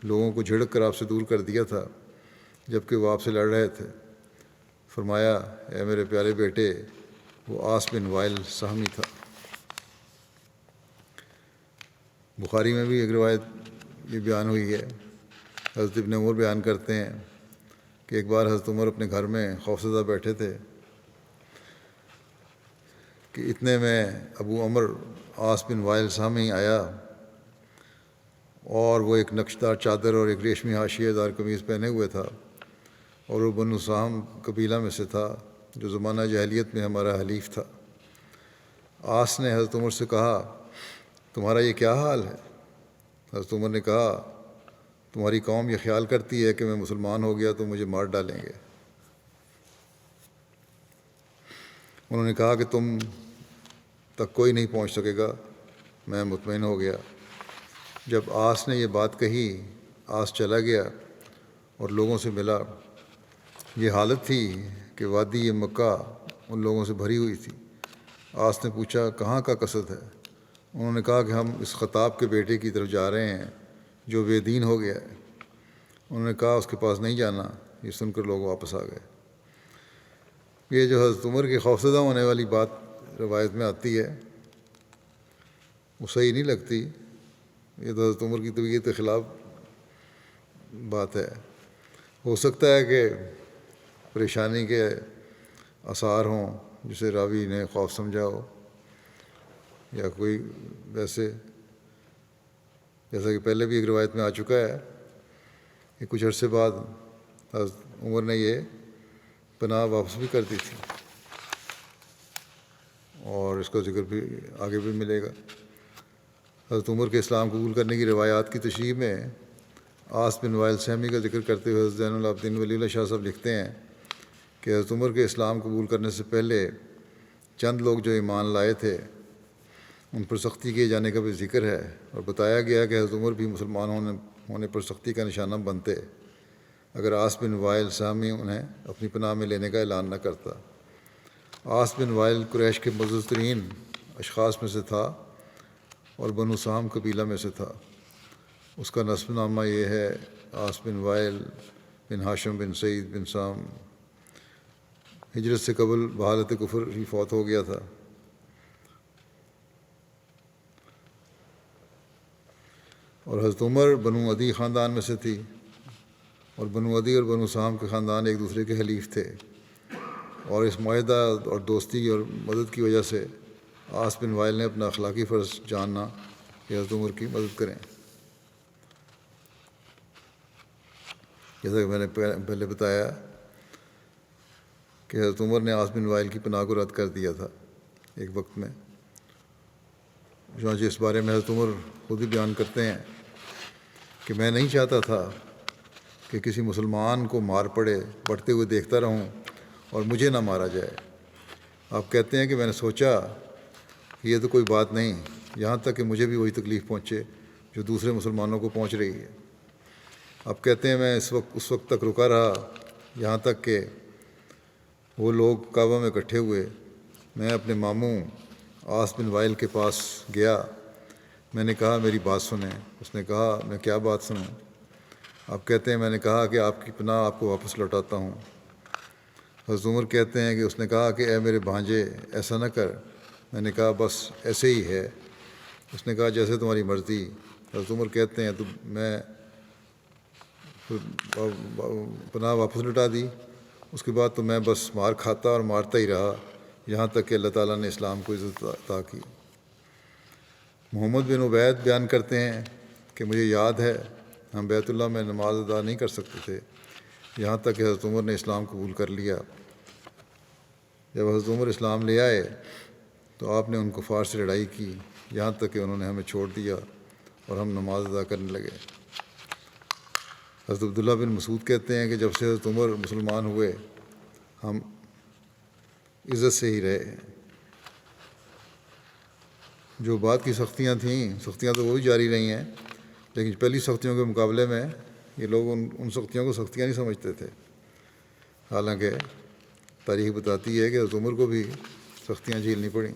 [SPEAKER 2] لوگوں کو جھڑک کر آپ سے دور کر دیا تھا جب کہ وہ آپ سے لڑ رہے تھے؟ فرمایا، اے میرے پیارے بیٹے، وہ عاص بن وائل سہمی تھا۔ بخاری میں بھی ایک روایت یہ بیان ہوئی ہے، حضرت ابن عمر بیان کرتے ہیں کہ ایک بار حضرت عمر اپنے گھر میں خوفزدہ بیٹھے تھے کہ اتنے میں ابو عمر عاص بن وائل سہمی آیا، اور وہ ایک نقشدار چادر اور ایک ریشمی حاشیے دار قمیض پہنے ہوئے تھا، اور وہ بنو سہم قبیلہ میں سے تھا جو زمانہ جاہلیت میں ہمارا حلیف تھا۔ عاص نے حضرت عمر سے کہا، تمہارا یہ کیا حال ہے؟ حضرت عمر نے کہا، تمہاری قوم یہ خیال کرتی ہے کہ میں مسلمان ہو گیا تو مجھے مار ڈالیں گے۔ انہوں نے کہا کہ تم تک کوئی نہیں پہنچ سکے گا۔ میں مطمئن ہو گیا۔ جب عاص نے یہ بات کہی، عاص چلا گیا اور لوگوں سے ملا۔ یہ حالت تھی کہ وادی مکہ ان لوگوں سے بھری ہوئی تھی۔ عاص نے پوچھا، کہاں کا قصد ہے؟ انہوں نے کہا کہ ہم اس خطاب کے بیٹے کی طرف جا رہے ہیں جو بے دین ہو گیا ہے۔ انہوں نے کہا، اس کے پاس نہیں جانا۔ یہ سن کر لوگ واپس آ گئے۔ یہ جو حضرت عمر کے خوفزدہ ہونے والی بات روایت میں آتی ہے، وہ صحیح نہیں لگتی۔ یہ تو حضرت عمر کی طبیعت کے خلاف بات ہے۔ ہو سکتا ہے کہ پریشانی کے آثار ہوں جسے راوی نے خوف سمجھا ہو، یا کوئی ویسے، جیسا کہ پہلے بھی ایک روایت میں آ چکا ہے کہ کچھ عرصے بعد حضرت عمر نے یہ پناہ واپس بھی کر دی تھی، اور اس کا ذکر بھی آگے بھی ملے گا۔ حضرت عمر کے اسلام قبول کرنے کی روایات کی تشریح میں عاص بن وائل سہمی کا ذکر کرتے ہوئے حضرت زین العابدین ولی اللہ شاہ صاحب لکھتے ہیں کہ حضرت عمر کے اسلام قبول کرنے سے پہلے چند لوگ جو ایمان لائے تھے ان پر سختی کیے جانے کا بھی ذکر ہے، اور بتایا گیا کہ حضرت عمر بھی مسلمان ہونے پر سختی کا نشانہ بنتے اگر عاص بن وائل سہمی انہیں اپنی پناہ میں لینے کا اعلان نہ کرتا۔ عاص بن وائل قریش کے معزز ترین اشخاص میں سے تھا اور بنو سہم قبیلہ میں سے تھا۔ اس کا نسب نامہ یہ ہے، عاص بن وائل بن ہاشم بن سعید بن سام۔ ہجرت سے قبل بحالت کفر ہی فوت ہو گیا تھا۔ اور حضرت عمر بنو عدی خاندان میں سے تھی، اور بنو عدی اور بنو سہم کے خاندان ایک دوسرے کے حلیف تھے، اور اس معاہدہ اور دوستی اور مدد کی وجہ سے عاص بن وائل نے اپنا اخلاقی فرض جاننا کہ حضرت عمر کی مدد کریں۔ جیسا کہ میں نے پہلے بتایا کہ حضرت عمر نے عاص بن وائل کی پناہ کو رد کر دیا تھا ایک وقت میں۔ چنانچہ اس بارے میں حضرت عمر خود ہی بیان کرتے ہیں کہ میں نہیں چاہتا تھا کہ کسی مسلمان کو مار پڑتے ہوئے دیکھتا رہوں اور مجھے نہ مارا جائے۔ آپ کہتے ہیں کہ میں نے سوچا کہ یہ تو کوئی بات نہیں، یہاں تک کہ مجھے بھی وہی تکلیف پہنچے جو دوسرے مسلمانوں کو پہنچ رہی ہے۔ آپ کہتے ہیں میں اس وقت تک رکا رہا یہاں تک کہ وہ لوگ کعبہ میں اکٹھے ہوئے۔ میں اپنے ماموں عاص بن وائل کے پاس گیا۔ میں نے کہا، میری بات سنیں۔ اس نے کہا، میں کیا بات سنوں؟ آپ کہتے ہیں میں نے کہا کہ آپ کی پناہ آپ کو واپس لوٹاتا ہوں۔ حضرت عمر کہتے ہیں کہ اس نے کہا کہ اے میرے بھانجے، ایسا نہ کر۔ میں نے کہا، بس ایسے ہی ہے۔ اس نے کہا، جیسے تمہاری مرضی۔ حضرت عمر کہتے ہیں تو میں پناہ واپس لوٹا دی۔ اس کے بعد تو میں بس مار کھاتا اور مارتا ہی رہا یہاں تک کہ اللہ تعالیٰ نے اسلام کو عزت عطا کی۔ محمد بن عبید بیان کرتے ہیں کہ مجھے یاد ہے ہم بیت اللہ میں نماز ادا نہیں کر سکتے تھے، یہاں تک کہ حضرت عمر نے اسلام قبول کر لیا۔ جب حضرت عمر اسلام لے آئے تو آپ نے ان کفار سے لڑائی کی، یہاں تک کہ انہوں نے ہمیں چھوڑ دیا اور ہم نماز ادا کرنے لگے۔ حضرت عبداللہ بن مسعود کہتے ہیں کہ جب سے حضرت عمر مسلمان ہوئے ہم عزت سے ہی رہے۔ جو بعد کی سختیاں تھیں، سختیاں تو وہی جاری رہی ہیں، لیکن پہلی سختیوں کے مقابلے میں یہ لوگ ان سختیوں کو سختیاں نہیں سمجھتے تھے، حالانکہ تاریخ بتاتی ہے کہ حضرت عمر کو بھی سختیاں جھیلنی پڑیں۔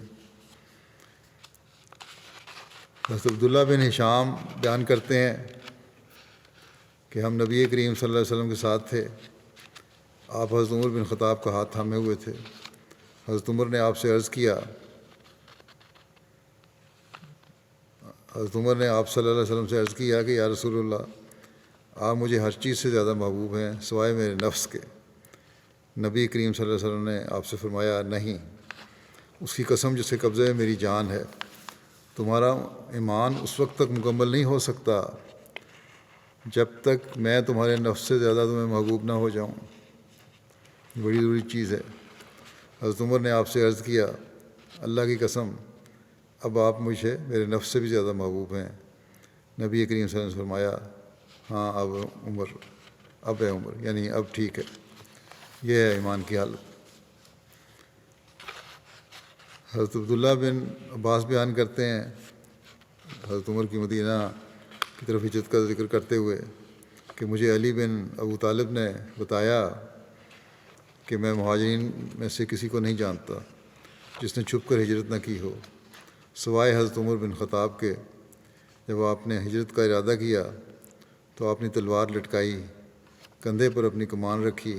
[SPEAKER 2] حضرت عبداللہ بن ہشام بیان کرتے ہیں کہ ہم نبی کریم صلی اللہ علیہ وسلم کے ساتھ تھے، آپ حضرت عمر بن خطاب کا ہاتھ تھامے ہوئے تھے۔ حضرت عمر نے آپ سے عرض کیا، حضرت عمر نے آپ صلی اللہ علیہ وسلم سے عرض کیا کہ یا رسول اللہ، آپ مجھے ہر چیز سے زیادہ محبوب ہیں سوائے میرے نفس کے۔ نبی کریم صلی اللہ علیہ وسلم نے آپ سے فرمایا، نہیں، اس کی قسم جس کے قبضے میں میری جان ہے، تمہارا ایمان اس وقت تک مکمل نہیں ہو سکتا جب تک میں تمہارے نفس سے زیادہ تمہیں محبوب نہ ہو جاؤں۔ یہ بڑی ضروری چیز ہے۔ حضرت عمر نے آپ سے عرض کیا، اللہ کی قسم، اب آپ مجھے میرے نفس سے بھی زیادہ محبوب ہیں۔ نبی کریم صلی اللہ علیہ وسلم نے فرمایا، ہاں اب ہے عمر، یعنی اب ٹھیک ہے۔ یہ ہے ایمان کی حالت۔ حضرت عبداللہ بن عباس بیان کرتے ہیں حضرت عمر کی مدینہ کی طرف ہجرت کا ذکر کرتے ہوئے کہ مجھے علی بن ابو طالب نے بتایا کہ میں مہاجرین میں سے کسی کو نہیں جانتا جس نے چھپ کر ہجرت نہ کی ہو سوائے حضرت عمر بن خطاب کے۔ جب آپ نے ہجرت کا ارادہ کیا تو آپ نے تلوار لٹکائی، کندھے پر اپنی کمان رکھی،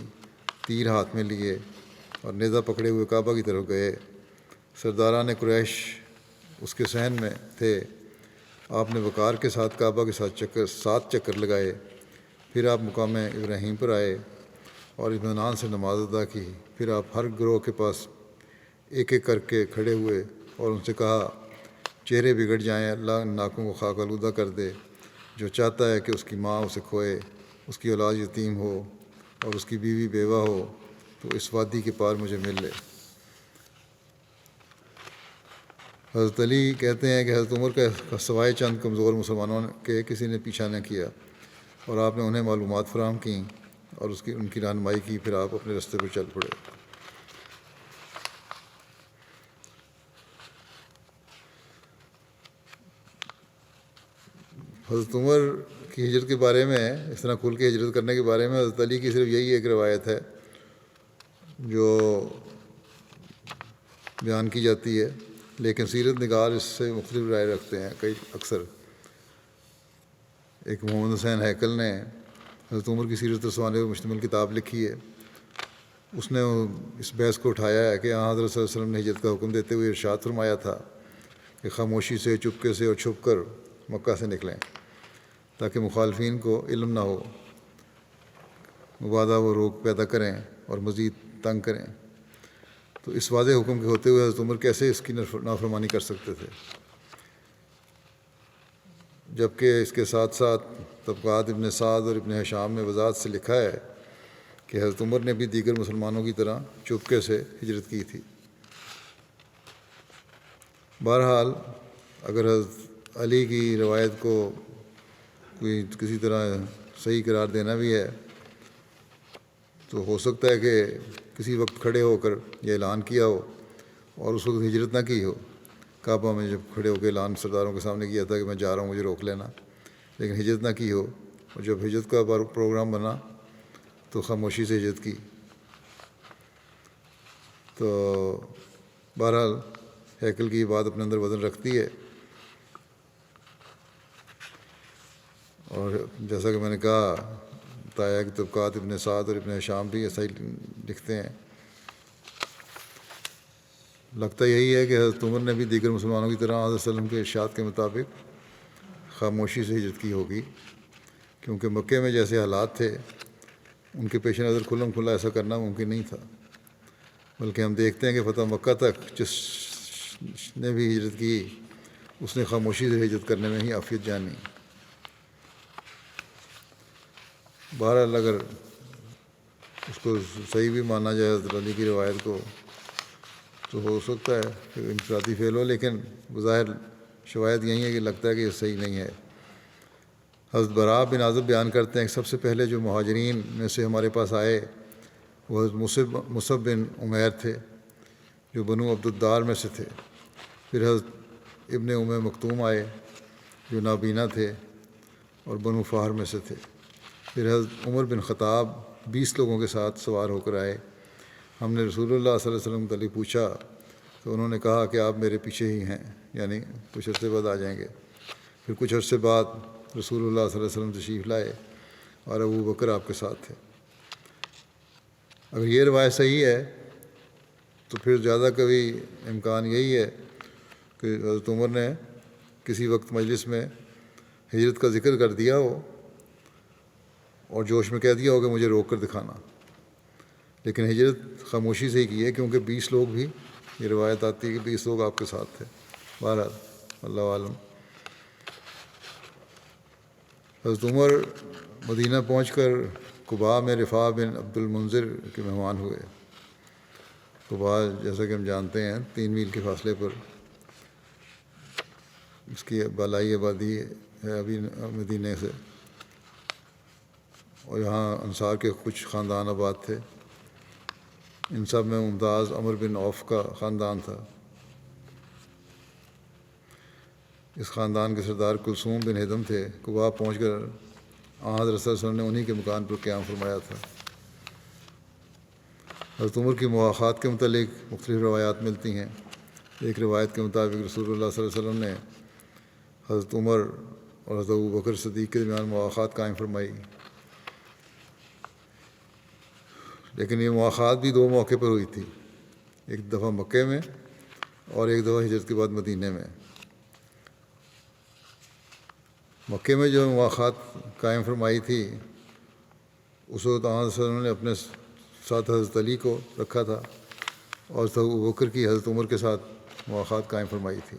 [SPEAKER 2] تیر ہاتھ میں لیے اور نیزہ پکڑے ہوئے کعبہ کی طرف گئے۔ سرداران قریش اس کے صحن میں تھے۔ آپ نے وقار کے ساتھ کعبہ کے ساتھ چکر لگائے، پھر آپ مقام ابراہیم پر آئے اور اطمینان سے نماز ادا کی۔ پھر آپ ہر گروہ کے پاس ایک ایک کر کے کھڑے ہوئے اور ان سے کہا، چہرے بگڑ جائیں، اللہ ناکوں کو خاک آلودہ کر دے۔ جو چاہتا ہے کہ اس کی ماں اسے کھوئے، اس کی اولاد یتیم ہو اور اس کی بیوی بیوہ ہو، تو اس وادی کے پار مجھے مل لے۔ حضرت علی کہتے ہیں کہ حضرت عمر کا سوائے چند کمزور مسلمانوں کے کسی نے پیچھا نہ کیا، اور آپ نے انہیں معلومات فراہم کیں اور ان کی رہنمائی کی، پھر آپ اپنے راستے پر چل پڑے۔ حضرت عمر کی ہجرت کے بارے میں، اس طرح کھل کے ہجرت کرنے کے بارے میں حضرت علی کی صرف یہی ایک روایت ہے جو بیان کی جاتی ہے، لیکن سیرت نگار اس سے مختلف رائے رکھتے ہیں اکثر۔ ایک محمد حسین ہیکل نے حضرت عمر کی سیرت رسوانے پر مشتمل کتاب لکھی ہے۔ اس نے اس بحث کو اٹھایا ہے کہ حضرت صلی اللہ علیہ وسلم نے ہجرت کا حکم دیتے ہوئے ارشاد فرمایا تھا کہ خاموشی سے، چپکے سے اور چھپ کر مکہ سے نکلیں تاکہ مخالفین کو علم نہ ہو، مبادا وہ روک پیدا کریں اور مزید تنگ کریں۔ تو اس واضح حکم کے ہوتے ہوئے حضرت عمر کیسے اس کی نافرمانی کر سکتے تھے؟ جبکہ اس کے ساتھ ساتھ طبقات ابن سعد اور ابن ہشام میں وضاحت سے لکھا ہے کہ حضرت عمر نے بھی دیگر مسلمانوں کی طرح چپکے سے ہجرت کی تھی۔ بہرحال اگر حضرت علی کی روایت کو کوئی کسی طرح صحیح قرار دینا بھی ہے تو ہو سکتا ہے کہ کسی وقت کھڑے ہو کر یہ اعلان کیا ہو اور اس وقت ہجرت نہ کی ہو۔ کعبہ میں جب کھڑے ہو کے اعلان سرداروں کے سامنے کیا تھا کہ میں جا رہا ہوں، مجھے روک لینا، لیکن ہجرت نہ کی ہو، اور جب ہجرت کا پروگرام بنا تو خاموشی سے ہجرت کی۔ تو بہرحال ہیکل کی یہ بات اپنے اندر وزن رکھتی ہے، اور جیسا کہ میں نے کہا بتایا کہ طبقات ابن سعد اور ابن ہشام بھی ایسا ہی لکھتے ہیں۔ لگتا یہی ہے کہ حضرت عمر نے بھی دیگر مسلمانوں کی طرح حضرت صلی اللہ علیہ وسلم کے ارشاد کے مطابق خاموشی سے ہجرت کی ہوگی، کیونکہ مکے میں جیسے حالات تھے ان کے پیش نظر کھلم کھلا ایسا کرنا ممکن نہیں تھا، بلکہ ہم دیکھتے ہیں کہ فتح مکہ تک جس نے بھی ہجرت کی اس نے خاموشی سے ہجرت کرنے میں ہی عافیت جانی۔ بہرحال اگر اس کو صحیح بھی مانا جائے حضرت علی کی روایت کو تو ہو سکتا ہے کہ انفرادی فعل ہو، لیکن بظاہر شواہد یہی ہے کہ لگتا ہے کہ یہ صحیح نہیں ہے۔ حضرت براء بن عازب بیان کرتے ہیں کہ سب سے پہلے جو مہاجرین میں سے ہمارے پاس آئے وہ حضرت مصعب بن عمیر تھے جو بنو عبدالدار میں سے تھے۔ پھر حضرت ابن مکتوم آئے جو نابینا تھے اور بنو فہر میں سے تھے۔ پھر حضرت عمر بن خطاب 20 لوگوں کے ساتھ سوار ہو کر آئے۔ ہم نے رسول اللہ صلی اللہ علیہ وسلم متعلق پوچھا تو انہوں نے کہا کہ آپ میرے پیچھے ہی ہیں، یعنی کچھ عرصے بعد آ جائیں گے۔ پھر کچھ عرصے بعد رسول اللہ صلی اللہ علیہ وسلم تشریف لائے اور ابو بکر آپ کے ساتھ تھے۔ اگر یہ روایت صحیح ہے تو پھر زیادہ کبھی امکان یہی ہے کہ حضرت عمر نے کسی وقت مجلس میں ہجرت کا ذکر کر دیا ہو اور جوش میں کہہ دیا ہو کہ مجھے روک کر دکھانا، لیکن ہجرت خاموشی سے ہی کی ہے، کیونکہ 20 لوگ بھی، یہ روایت آتی ہے کہ 20 لوگ آپ کے ساتھ تھے۔ بہرحال اللہ عالم۔ حضرت عمر مدینہ پہنچ کر قباء میں رفاع بن عبد المنذر کے مہمان ہوئے۔ قباء جیسا کہ ہم جانتے ہیں 3 میل کے فاصلے پر اس کی بالائی آبادی ہے ابھی مدینہ سے، اور یہاں انصار کے کچھ خاندان آباد تھے۔ ان سب میں ممتاز عمر بن عوف کا خاندان تھا۔ اس خاندان کے سردار کلثوم بن ہدم تھے۔ قباء پہنچ کر حضرت صلی اللہ علیہ وسلم نے انہی کے مکان پر قیام فرمایا تھا۔ حضرت عمر کی مواخات کے متعلق مختلف روایات ملتی ہیں۔ ایک روایت کے مطابق رسول اللہ صلی اللہ علیہ وسلم نے حضرت عمر اور حضرت ابو بکر صدیق کے درمیان مواخات قائم فرمائی، لیکن یہ مواخات بھی 2 موقع پر ہوئی تھی، ایک دفعہ مکے میں اور ایک دفعہ ہجرت کے بعد مدینہ میں۔ مکے میں جو مواخات قائم فرمائی تھی اس وقت آن صلی اللہ علیہ وسلم نے اپنے ساتھ حضرت علی کو رکھا تھا اور حضرت ابو بکر کی حضرت عمر کے ساتھ مواخات قائم فرمائی تھی۔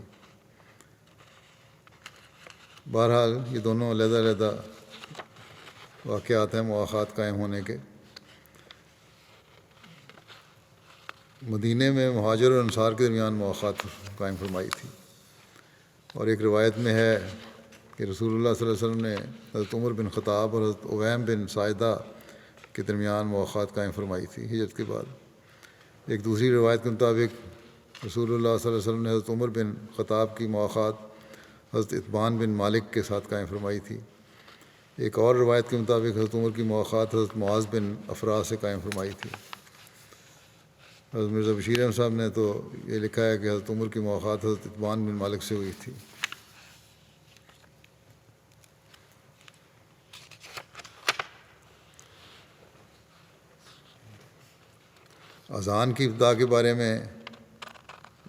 [SPEAKER 2] بہرحال یہ دونوں علیحدہ علیحدہ واقعات ہیں مواخات قائم ہونے کے۔ مدینہ میں مہاجر اور انصار کے درمیان مواخات قائم فرمائی تھی، اور ایک روایت میں ہے کہ رسول اللہ صلی اللہ علیہ وسلم نے حضرت عمر بن خطاب اور حضرت اویم بن ساعدہ کے درمیان مواخات قائم فرمائی تھی ہجرت کے بعد۔ ایک دوسری روایت کے مطابق رسول اللہ صلی اللہ علیہ وسلم نے حضرت عمر بن خطاب کی مواخات حضرت عتبان بن مالک کے ساتھ قائم فرمائی تھی۔ ایک اور روایت کے مطابق حضرت عمر کی مواخات حضرت معاذ بن افراء سے قائم فرمائی تھی۔ حضرت مرزا بشیر احمد صاحب نے تو یہ لکھا ہے کہ حضرت عمر کی مواخات حضرت عتبان بن مالک سے ہوئی تھی۔ اذان کی ابتدا کے بارے میں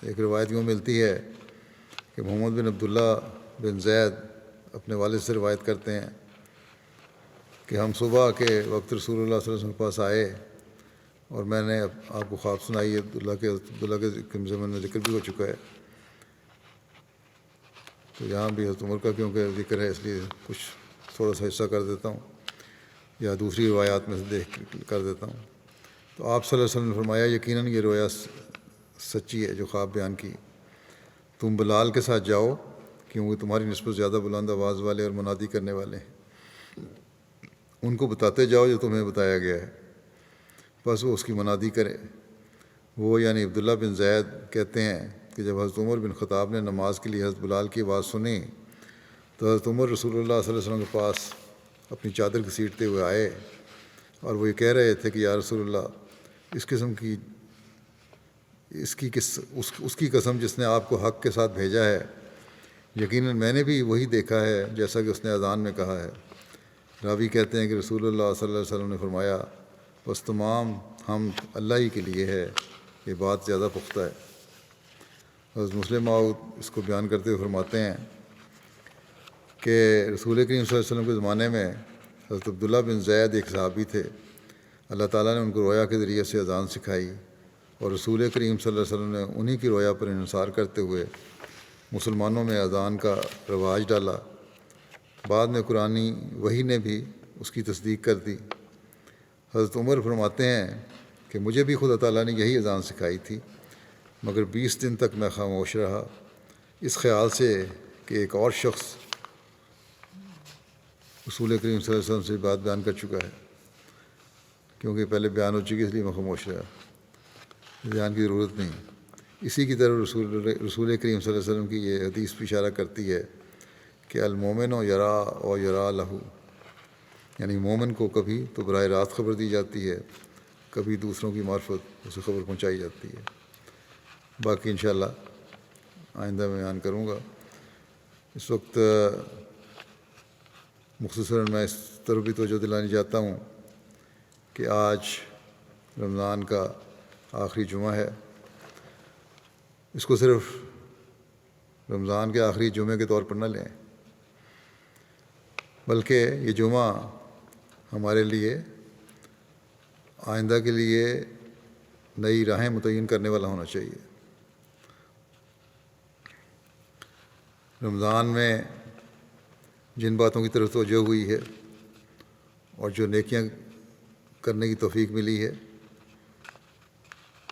[SPEAKER 2] ایک روایت یوں ملتی ہے کہ محمد بن عبداللہ بن زید اپنے والد سے روایت کرتے ہیں کہ ہم صبح کے وقت رسول اللہ صلی اللہ علیہ وسلم کے پاس آئے اور میں نے آپ کو خواب سنائی ہے۔ عبداللہ کے زمانے میں ذکر بھی ہو چکا ہے، تو یہاں بھی حضرت عمر کا کیونکہ ذکر ہے اس لیے کچھ تھوڑا سا حصہ کر دیتا ہوں، یا دوسری روایات میں سے دیکھ کر دیتا ہوں۔ تو آپ صلی اللہ علیہ وسلم نے فرمایا یقیناً یہ رویا سچی ہے جو خواب بیان کی، تم بلال کے ساتھ جاؤ کیونکہ تمہاری نسبت زیادہ بلند آواز والے اور منادی کرنے والے ہیں، ان کو بتاتے جاؤ جو تمہیں بتایا گیا ہے، بس وہ اس کی منادی کرے۔ وہ یعنی عبداللہ بن زید کہتے ہیں کہ جب حضرت عمر بن خطاب نے نماز کے لیے حضرت بلال کی آواز سنی تو حضرت عمر رسول اللہ صلی اللہ علیہ وسلم کے پاس اپنی چادر گھسیٹتے ہوئے آئے اور وہ یہ کہہ رہے تھے کہ یا رسول اللہ اس کی قسم جس نے آپ کو حق کے ساتھ بھیجا ہے، یقیناً میں نے بھی وہی دیکھا ہے جیسا کہ اس نے اذان میں کہا ہے۔ راوی کہتے ہیں کہ رسول اللہ صلی اللہ علیہ وسلم نے فرمایا بس تمام حمد اللہ ہی کے لیے ہے، یہ بات زیادہ پختہ ہے۔ حضرت مسلم موعود اس کو بیان کرتے ہوئے فرماتے ہیں کہ رسول کریم صلی اللہ علیہ وسلم کے زمانے میں حضرت عبداللہ بن زید ایک صحابی تھے، اللہ تعالیٰ نے ان کو رویا کے ذریعے سے اذان سکھائی اور رسول کریم صلی اللہ علیہ وسلم نے انہی کی رویا پر انحصار کرتے ہوئے مسلمانوں میں اذان کا رواج ڈالا۔ بعد میں قرآنی وحی نے بھی اس کی تصدیق کر دی۔ حضرت عمر فرماتے ہیں کہ مجھے بھی خدا تعالیٰ نے یہی اذان سکھائی تھی، مگر 20 دن تک میں خاموش رہا، اس خیال سے کہ ایک اور شخص رسول کریم صلی اللہ علیہ وسلم سے بات بیان کر چکا ہے، کیونکہ پہلے بیان ہو چکی، اس لیے میں خاموش رہا، بیان کی ضرورت نہیں۔ اسی کی طرف رسول کریم صلی اللہ علیہ وسلم کی یہ حدیث بھی اشارہ کرتی ہے کہ المومن و یرا و یرا لہو، یعنی مومن کو کبھی تو براہ راست خبر دی جاتی ہے، کبھی دوسروں کی معرفت اسے خبر پہنچائی جاتی ہے۔ باقی انشاءاللہ آئندہ میں بیان کروں گا۔ اس وقت مختصراً میں اس طرف بھی توجہ دلانے چاہتا ہوں کہ آج رمضان کا آخری جمعہ ہے۔ اس کو صرف رمضان کے آخری جمعے کے طور پر نہ لیں، بلکہ یہ جمعہ ہمارے لیے آئندہ کے لیے نئی راہیں متعین کرنے والا ہونا چاہیے۔ رمضان میں جن باتوں کی طرف توجہ ہوئی ہے اور جو نیکیاں کرنے کی توفیق ملی ہے،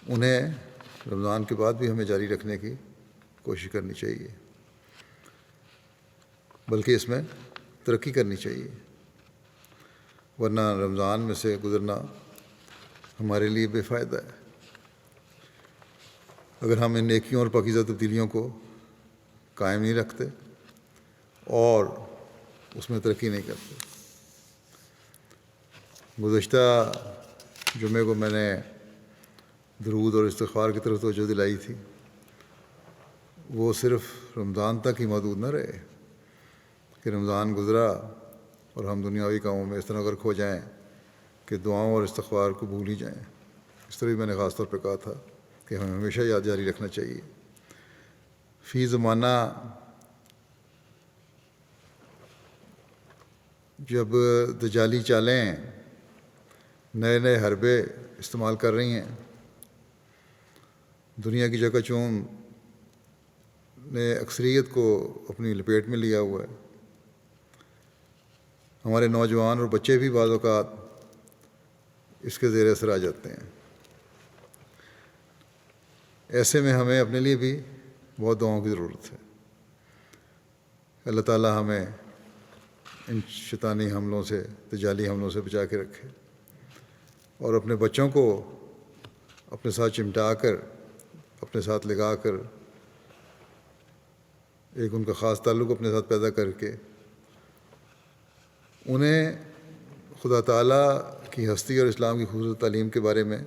[SPEAKER 2] انہیں رمضان کے بعد بھی ہمیں جاری رکھنے کی کوشش کرنی چاہیے، بلکہ اس میں ترقی کرنی چاہیے، ورنہ رمضان میں سے گزرنا ہمارے لیے بے فائدہ ہے اگر ہم ان نیکیوں اور پاکیزہ تبدیلیوں کو قائم نہیں رکھتے اور اس میں ترقی نہیں کرتے۔ گزشتہ جمعے کو میں نے درود اور استغفار کی طرف توجہ دلائی تھی، وہ صرف رمضان تک ہی محدود نہ رہے کہ رمضان گزرا اور ہم دنیاوی کاموں میں اس طرح غرق ہو جائیں کہ دعاؤں اور استغفار کو بھول ہی جائیں۔ اس طرح بھی میں نے خاص طور پہ کہا تھا کہ ہمیں ہمیشہ یاد جاری رکھنا چاہیے۔ فی زمانہ جب دجالی چالیں نئے نئے حربے استعمال کر رہی ہیں، دنیا کی چکا چوند نے اکثریت کو اپنی لپیٹ میں لیا ہوا ہے، ہمارے نوجوان اور بچے بھی بعض اوقات اس کے زیر اثر آ جاتے ہیں۔ ایسے میں ہمیں اپنے لیے بھی بہت دعاؤں کی ضرورت ہے۔ اللہ تعالیٰ ہمیں ان شیطانی حملوں سے، دجالی حملوں سے بچا کے رکھے، اور اپنے بچوں کو اپنے ساتھ چمٹا کر، اپنے ساتھ لگا کر، ایک ان کا خاص تعلق اپنے ساتھ پیدا کر کے انہیں خدا تعالیٰ کی ہستی اور اسلام کی خوبصورت تعلیم کے بارے میں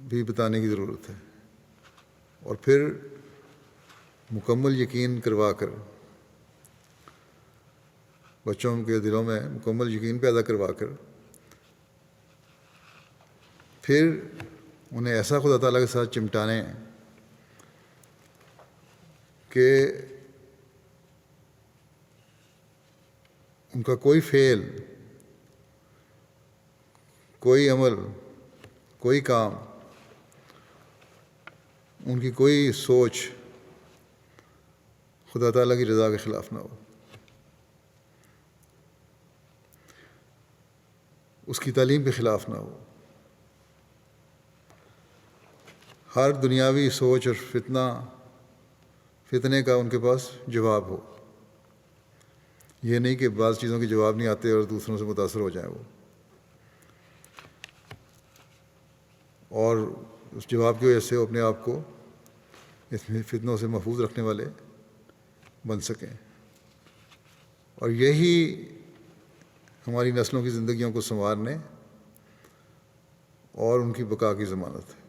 [SPEAKER 2] بھی بتانے کی ضرورت ہے، اور پھر مکمل یقین کروا کر، بچوں کے دلوں میں مکمل یقین پیدا کروا کر، پھر انہیں ایسا خدا تعالیٰ کے ساتھ چمٹانے کہ ان کا کوئی فعل، کوئی عمل، کوئی کام، ان کی کوئی سوچ خدا تعالیٰ کی رضا کے خلاف نہ ہو، اس کی تعلیم کے خلاف نہ ہو۔ ہر دنیاوی سوچ اور فتنے کا ان کے پاس جواب ہو، یہ نہیں کہ بعض چیزوں کے جواب نہیں آتے اور دوسروں سے متاثر ہو جائیں وہ، اور اس جواب کی وجہ سے وہ اپنے آپ کو اس فتنوں سے محفوظ رکھنے والے بن سکیں۔ اور یہی ہماری نسلوں کی زندگیوں کو سنوارنے اور ان کی بقا کی ضمانت ہے،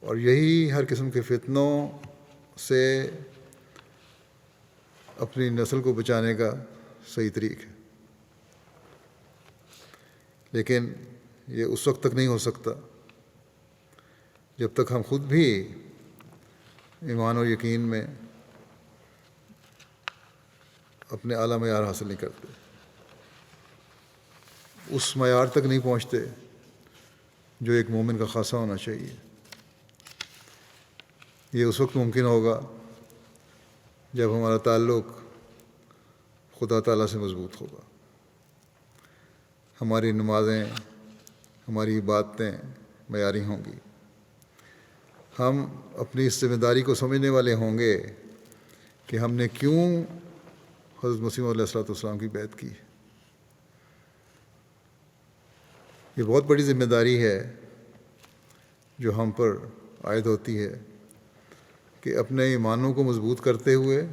[SPEAKER 2] اور یہی ہر قسم کے فتنوں سے اپنی نسل کو بچانے کا صحیح طریق ہے۔ لیکن یہ اس وقت تک نہیں ہو سکتا جب تک ہم خود بھی ایمان و یقین میں اپنے اعلیٰ معیار حاصل نہیں کرتے، اس معیار تک نہیں پہنچتے جو ایک مومن کا خاصہ ہونا چاہیے۔ یہ اس وقت ممکن ہوگا جب ہمارا تعلق خدا تعالیٰ سے مضبوط ہوگا۔ ہماری نمازیں، ہماری عبادتیں معیاری ہوں گی۔ ہم اپنی اس ذمہ داری کو سمجھنے والے ہوں گے کہ ہم نے کیوں حضرت مسیح علیہ الصلوۃ والسلام کی بیعت کی۔ یہ بہت بڑی ذمہ داری ہے جو ہم پر عائد ہوتی ہے کہ اپنے ایمانوں کو مضبوط کرتے ہوئے،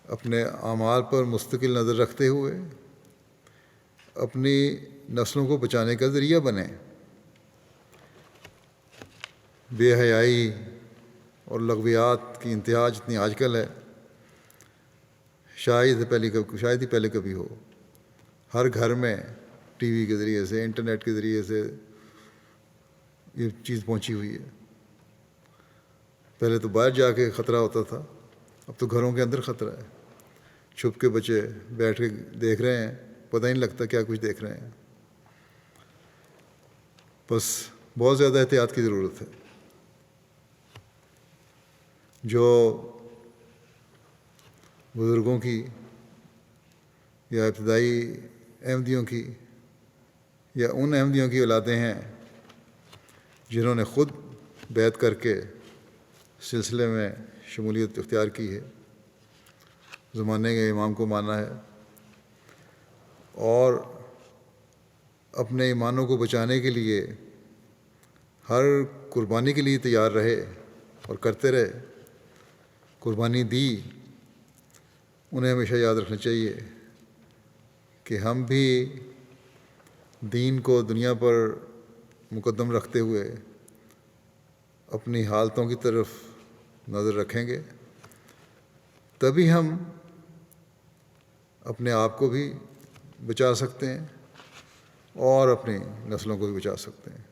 [SPEAKER 2] اپنے اعمال پر مستقل نظر رکھتے ہوئے اپنی نسلوں کو بچانے کا ذریعہ بنیں۔ بے حیائی اور لغویات کی انتہا جتنی آج کل ہے، شاید ہی پہلے کبھی ہو۔ ہر گھر میں ٹی وی کے ذریعے سے، انٹرنیٹ کے ذریعے سے یہ چیز پہنچی ہوئی ہے۔ پہلے تو باہر جا کے خطرہ ہوتا تھا، اب تو گھروں کے اندر خطرہ ہے۔ چھپ کے بچے بیٹھ کے دیکھ رہے ہیں، پتہ ہی نہیں لگتا کیا کچھ دیکھ رہے ہیں۔ بس بہت زیادہ احتیاط کی ضرورت ہے۔ جو بزرگوں کی یا ابتدائی احمدیوں کی یا ان احمدیوں کی اولادیں ہیں جنہوں نے خود بیعت کر کے سلسلے میں شمولیت اختیار کی ہے، زمانے کے امام کو مانا ہے، اور اپنے ایمانوں کو بچانے کے لیے ہر قربانی کے لیے تیار رہے اور کرتے رہے، قربانی دی، انہیں ہمیشہ یاد رکھنا چاہیے کہ ہم بھی دین کو دنیا پر مقدم رکھتے ہوئے اپنی حالتوں کی طرف نظر رکھیں گے، تبھی ہم اپنے آپ کو بھی بچا سکتے ہیں اور اپنی نسلوں کو بھی بچا سکتے ہیں۔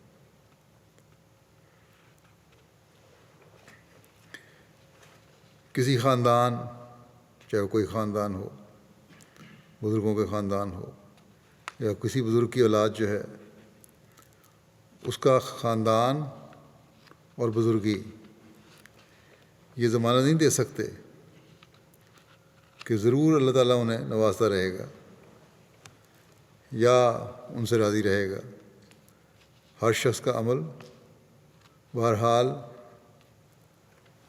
[SPEAKER 2] کسی خاندان، چاہے کوئی خاندان ہو، بزرگوں کے خاندان ہو یا کسی بزرگ کی اولاد جو ہے، اس کا خاندان اور بزرگی یہ زمانہ نہیں دے سکتے کہ ضرور اللہ تعالیٰ انہیں نوازتا رہے گا یا ان سے راضی رہے گا۔ ہر شخص کا عمل بہرحال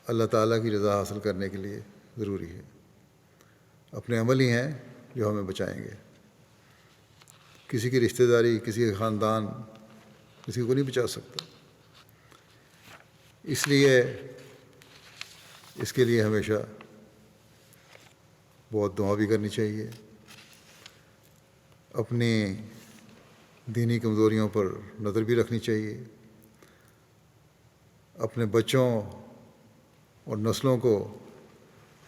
[SPEAKER 2] اللہ تعالیٰ کی رضا حاصل کرنے کے لیے ضروری ہے۔ اپنے عمل ہی ہیں جو ہمیں بچائیں گے۔ کسی کی رشتہ داری، کسی کا خاندان کسی کو نہیں بچا سکتا۔ اس لیے اس کے لیے ہمیشہ بہت دعا بھی کرنی چاہیے، اپنی دینی کمزوریوں پر نظر بھی رکھنی چاہیے، اپنے بچوں اور نسلوں کو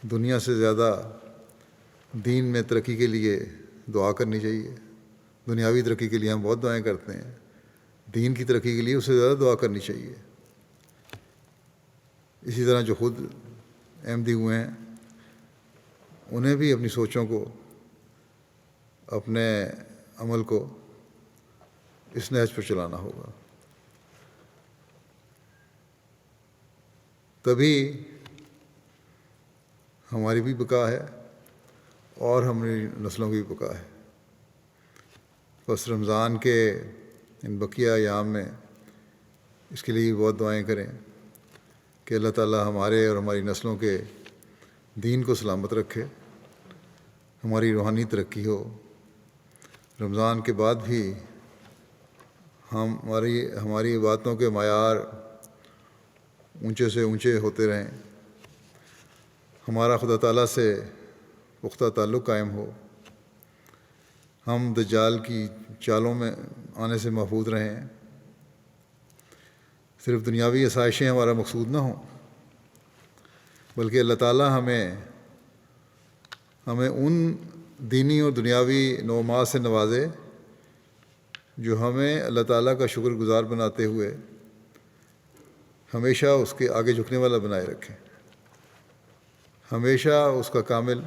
[SPEAKER 2] دنیا سے زیادہ دین میں ترقی کے لیے دعا کرنی چاہیے۔ دنیاوی ترقی کے لیے ہم بہت دعائیں کرتے ہیں، دین کی ترقی کے لیے اس سے زیادہ دعا کرنی چاہیے۔ اسی طرح جو خود احمدی ہوئے ہیں انہیں بھی اپنی سوچوں کو، اپنے عمل کو اس نہج پر چلانا ہوگا، تبھی ہماری بھی بقا ہے اور ہماری نسلوں کی بھی بقا ہے۔ بس رمضان کے ان بقیہ ایام میں اس کے لیے بہت دعائیں کریں کہ اللہ تعالیٰ ہمارے اور ہماری نسلوں کے دین کو سلامت رکھے، ہماری روحانی ترقی ہو، رمضان کے بعد بھی ہماری باتوں کے معیار اونچے سے اونچے ہوتے رہیں، ہمارا خدا تعالیٰ سے پختہ تعلق قائم ہو، ہم دجال کی چالوں میں آنے سے محفوظ رہیں، صرف دنیاوی آسائشیں ہمارا مقصود نہ ہوں، بلکہ اللہ تعالیٰ ہمیں ان دینی اور دنیاوی نعمات سے نوازے جو ہمیں اللہ تعالیٰ کا شکر گزار بناتے ہوئے ہمیشہ اس کے آگے جھکنے والا بنائے رکھیں، ہمیشہ اس کا کامل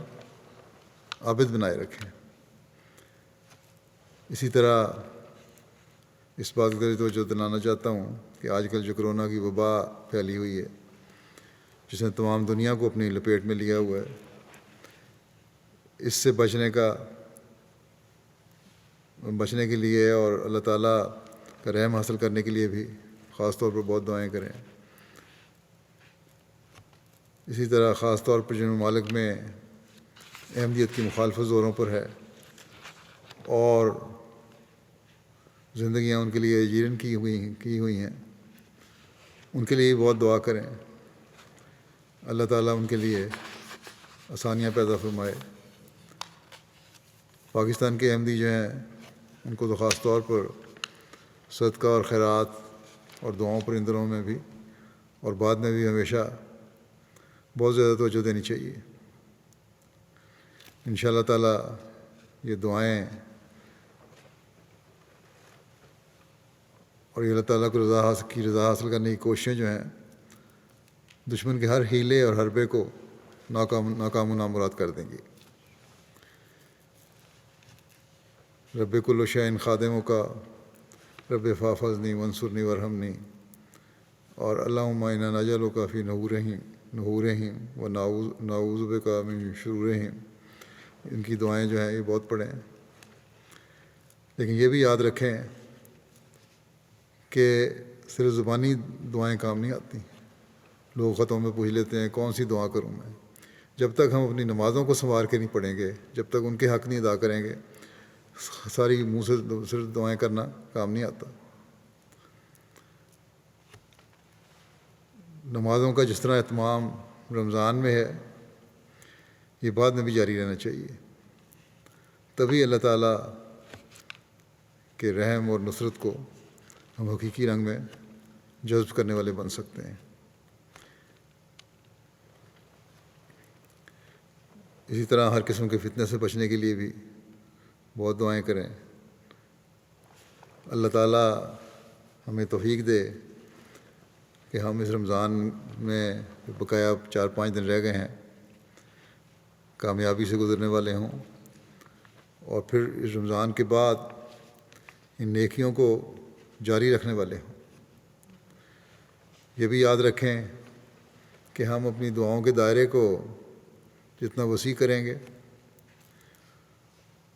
[SPEAKER 2] عابد بنائے رکھیں۔ اسی طرح اس بات کی توجہ دلانا چاہتا ہوں کہ آج کل جو کرونا کی وبا پھیلی ہوئی ہے، جس نے تمام دنیا کو اپنی لپیٹ میں لیا ہوا ہے، اس سے بچنے کا بچنے کے لیے اور اللہ تعالیٰ کا رحم حاصل کرنے کے لیے بھی خاص طور پر بہت دعائیں کریں۔ اسی طرح خاص طور پر جن ممالک میں احمدیت کی مخالفت زوروں پر ہے اور زندگیاں ان کے لیے جیرن کی ہوئی ہیں، ان کے لیے بہت دعا کریں، اللہ تعالیٰ ان کے لیے آسانیاں پیدا فرمائے۔ پاکستان کے احمدی جو ہیں ان کو تو خاص طور پر صدقہ اور خیرات اور دعاؤں پر ان دنوں میں بھی اور بعد میں بھی ہمیشہ بہت زیادہ توجہ دینی چاہیے۔ انشاءاللہ تعالیٰ یہ دعائیں اور یہ اللہ تعالیٰ کو رضا حاصل کرنے کی کوششیں جو ہیں دشمن کے ہر ہیلے اور حربے کو ناکام و نامراد کر دیں گی۔ رب کل شیء خادموں کا رب فاحفظنی وانصرنی ورحمنی اور اللہم انا نجعلک فی نحورہم و نعوذ بک من شرورہم، ان کی دعائیں جو ہیں یہ بہت پڑھیں۔ لیکن یہ بھی یاد رکھیں کہ صرف زبانی دعائیں کام نہیں آتی۔ لوگ خطوں میں پوچھ لیتے ہیں کون سی دعا کروں میں۔ جب تک ہم اپنی نمازوں کو سنوار کے نہیں پڑھیں گے، جب تک ان کے حق نہیں ادا کریں گے، ساری منہ سے صرف دعائیں کرنا کام نہیں آتا۔ نمازوں کا جس طرح اہتمام رمضان میں ہے، یہ بعد میں بھی جاری رہنا چاہیے، تبھی اللہ تعالیٰ کے رحم اور نصرت کو ہم حقیقی رنگ میں جذب کرنے والے بن سکتے ہیں۔ اسی طرح ہر قسم کے فتنے سے بچنے کے لیے بھی بہت دعائیں کریں۔ اللہ تعالیٰ ہمیں توفیق دے کہ ہم اس رمضان میں بقایا 4-5 دن رہ گئے ہیں کامیابی سے گزرنے والے ہوں، اور پھر اس رمضان کے بعد ان نیکیوں کو جاری رکھنے والے ہوں۔ یہ بھی یاد رکھیں کہ ہم اپنی دعاؤں کے دائرے کو جتنا وسیع کریں گے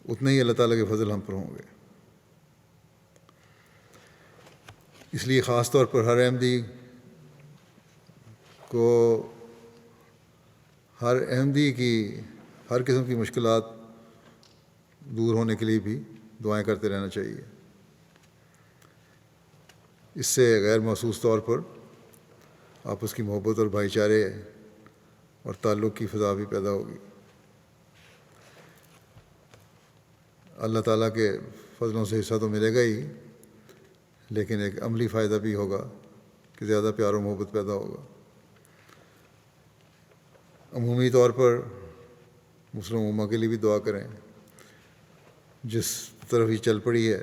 [SPEAKER 2] اتنے ہی اللہ تعالیٰ کے فضل ہم پر ہوں گے۔ اس لیے خاص طور پر ہر احمدی کی ہر قسم کی مشکلات دور ہونے کے لیے بھی دعائیں کرتے رہنا چاہیے۔ اس سے غیر محسوس طور پر آپس کی محبت اور بھائی چارے اور تعلق کی فضا بھی پیدا ہوگی۔ اللہ تعالیٰ کے فضلوں سے حصہ تو ملے گا ہی، لیکن ایک عملی فائدہ بھی ہوگا کہ زیادہ پیار و محبت پیدا ہوگا۔ عمومی طور پر مسلم امہ کے لیے بھی دعا کریں، جس طرف یہ چل پڑی ہے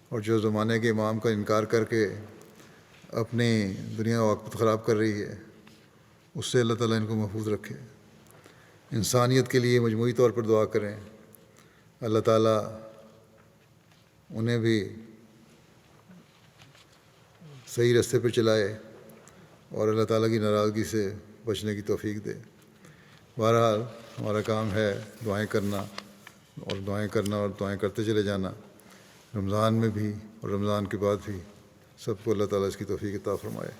[SPEAKER 2] اور جو زمانے کے امام کا انکار کر کے اپنی دنیا و آخرت خراب کر رہی ہے، اس سے اللہ تعالیٰ ان کو محفوظ رکھے۔ انسانیت کے لیے مجموعی طور پر دعا کریں، اللہ تعالیٰ انہیں بھی صحیح راستے پہ چلائے اور اللہ تعالیٰ کی ناراضگی سے بچنے کی توفیق دے۔ بہرحال ہمارا کام ہے دعائیں کرنا اور دعائیں کرتے چلے جانا، رمضان میں بھی اور رمضان کے بعد بھی۔ سب کو اللہ تعالیٰ اس کی توفیق عطا فرمائے۔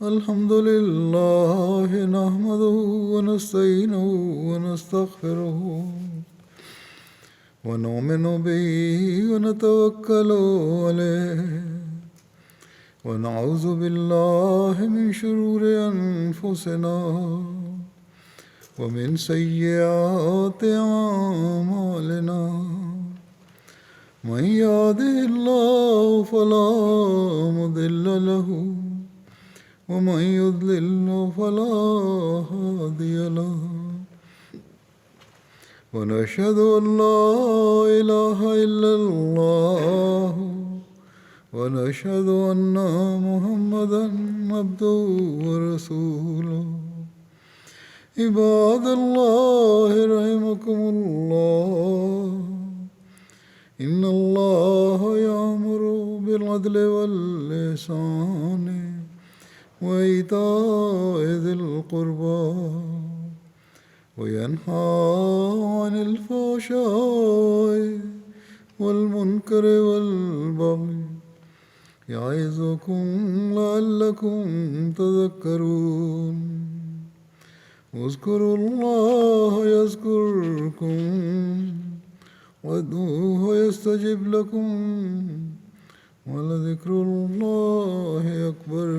[SPEAKER 2] الحمد لله نحمده ونستعينه ونستغفره ونؤمن به ونتوكل عليه ونعوذ بالله من شرور أنفسنا ومن سيئات أعمالنا من يهده الله فلا مضل له ومن يضلل فلا هادي له ونشهد أن لا إله إلا الله ونشهد أن محمدا عبده ورسوله عباد الله رحمكم الله إن الله وينهى عن الفحشاء والمنكر والبغي يعظكم لعلكم تذكرون اذكروا الله يذكركم وادعوه يستجب لكم ولذكر الله أكبر.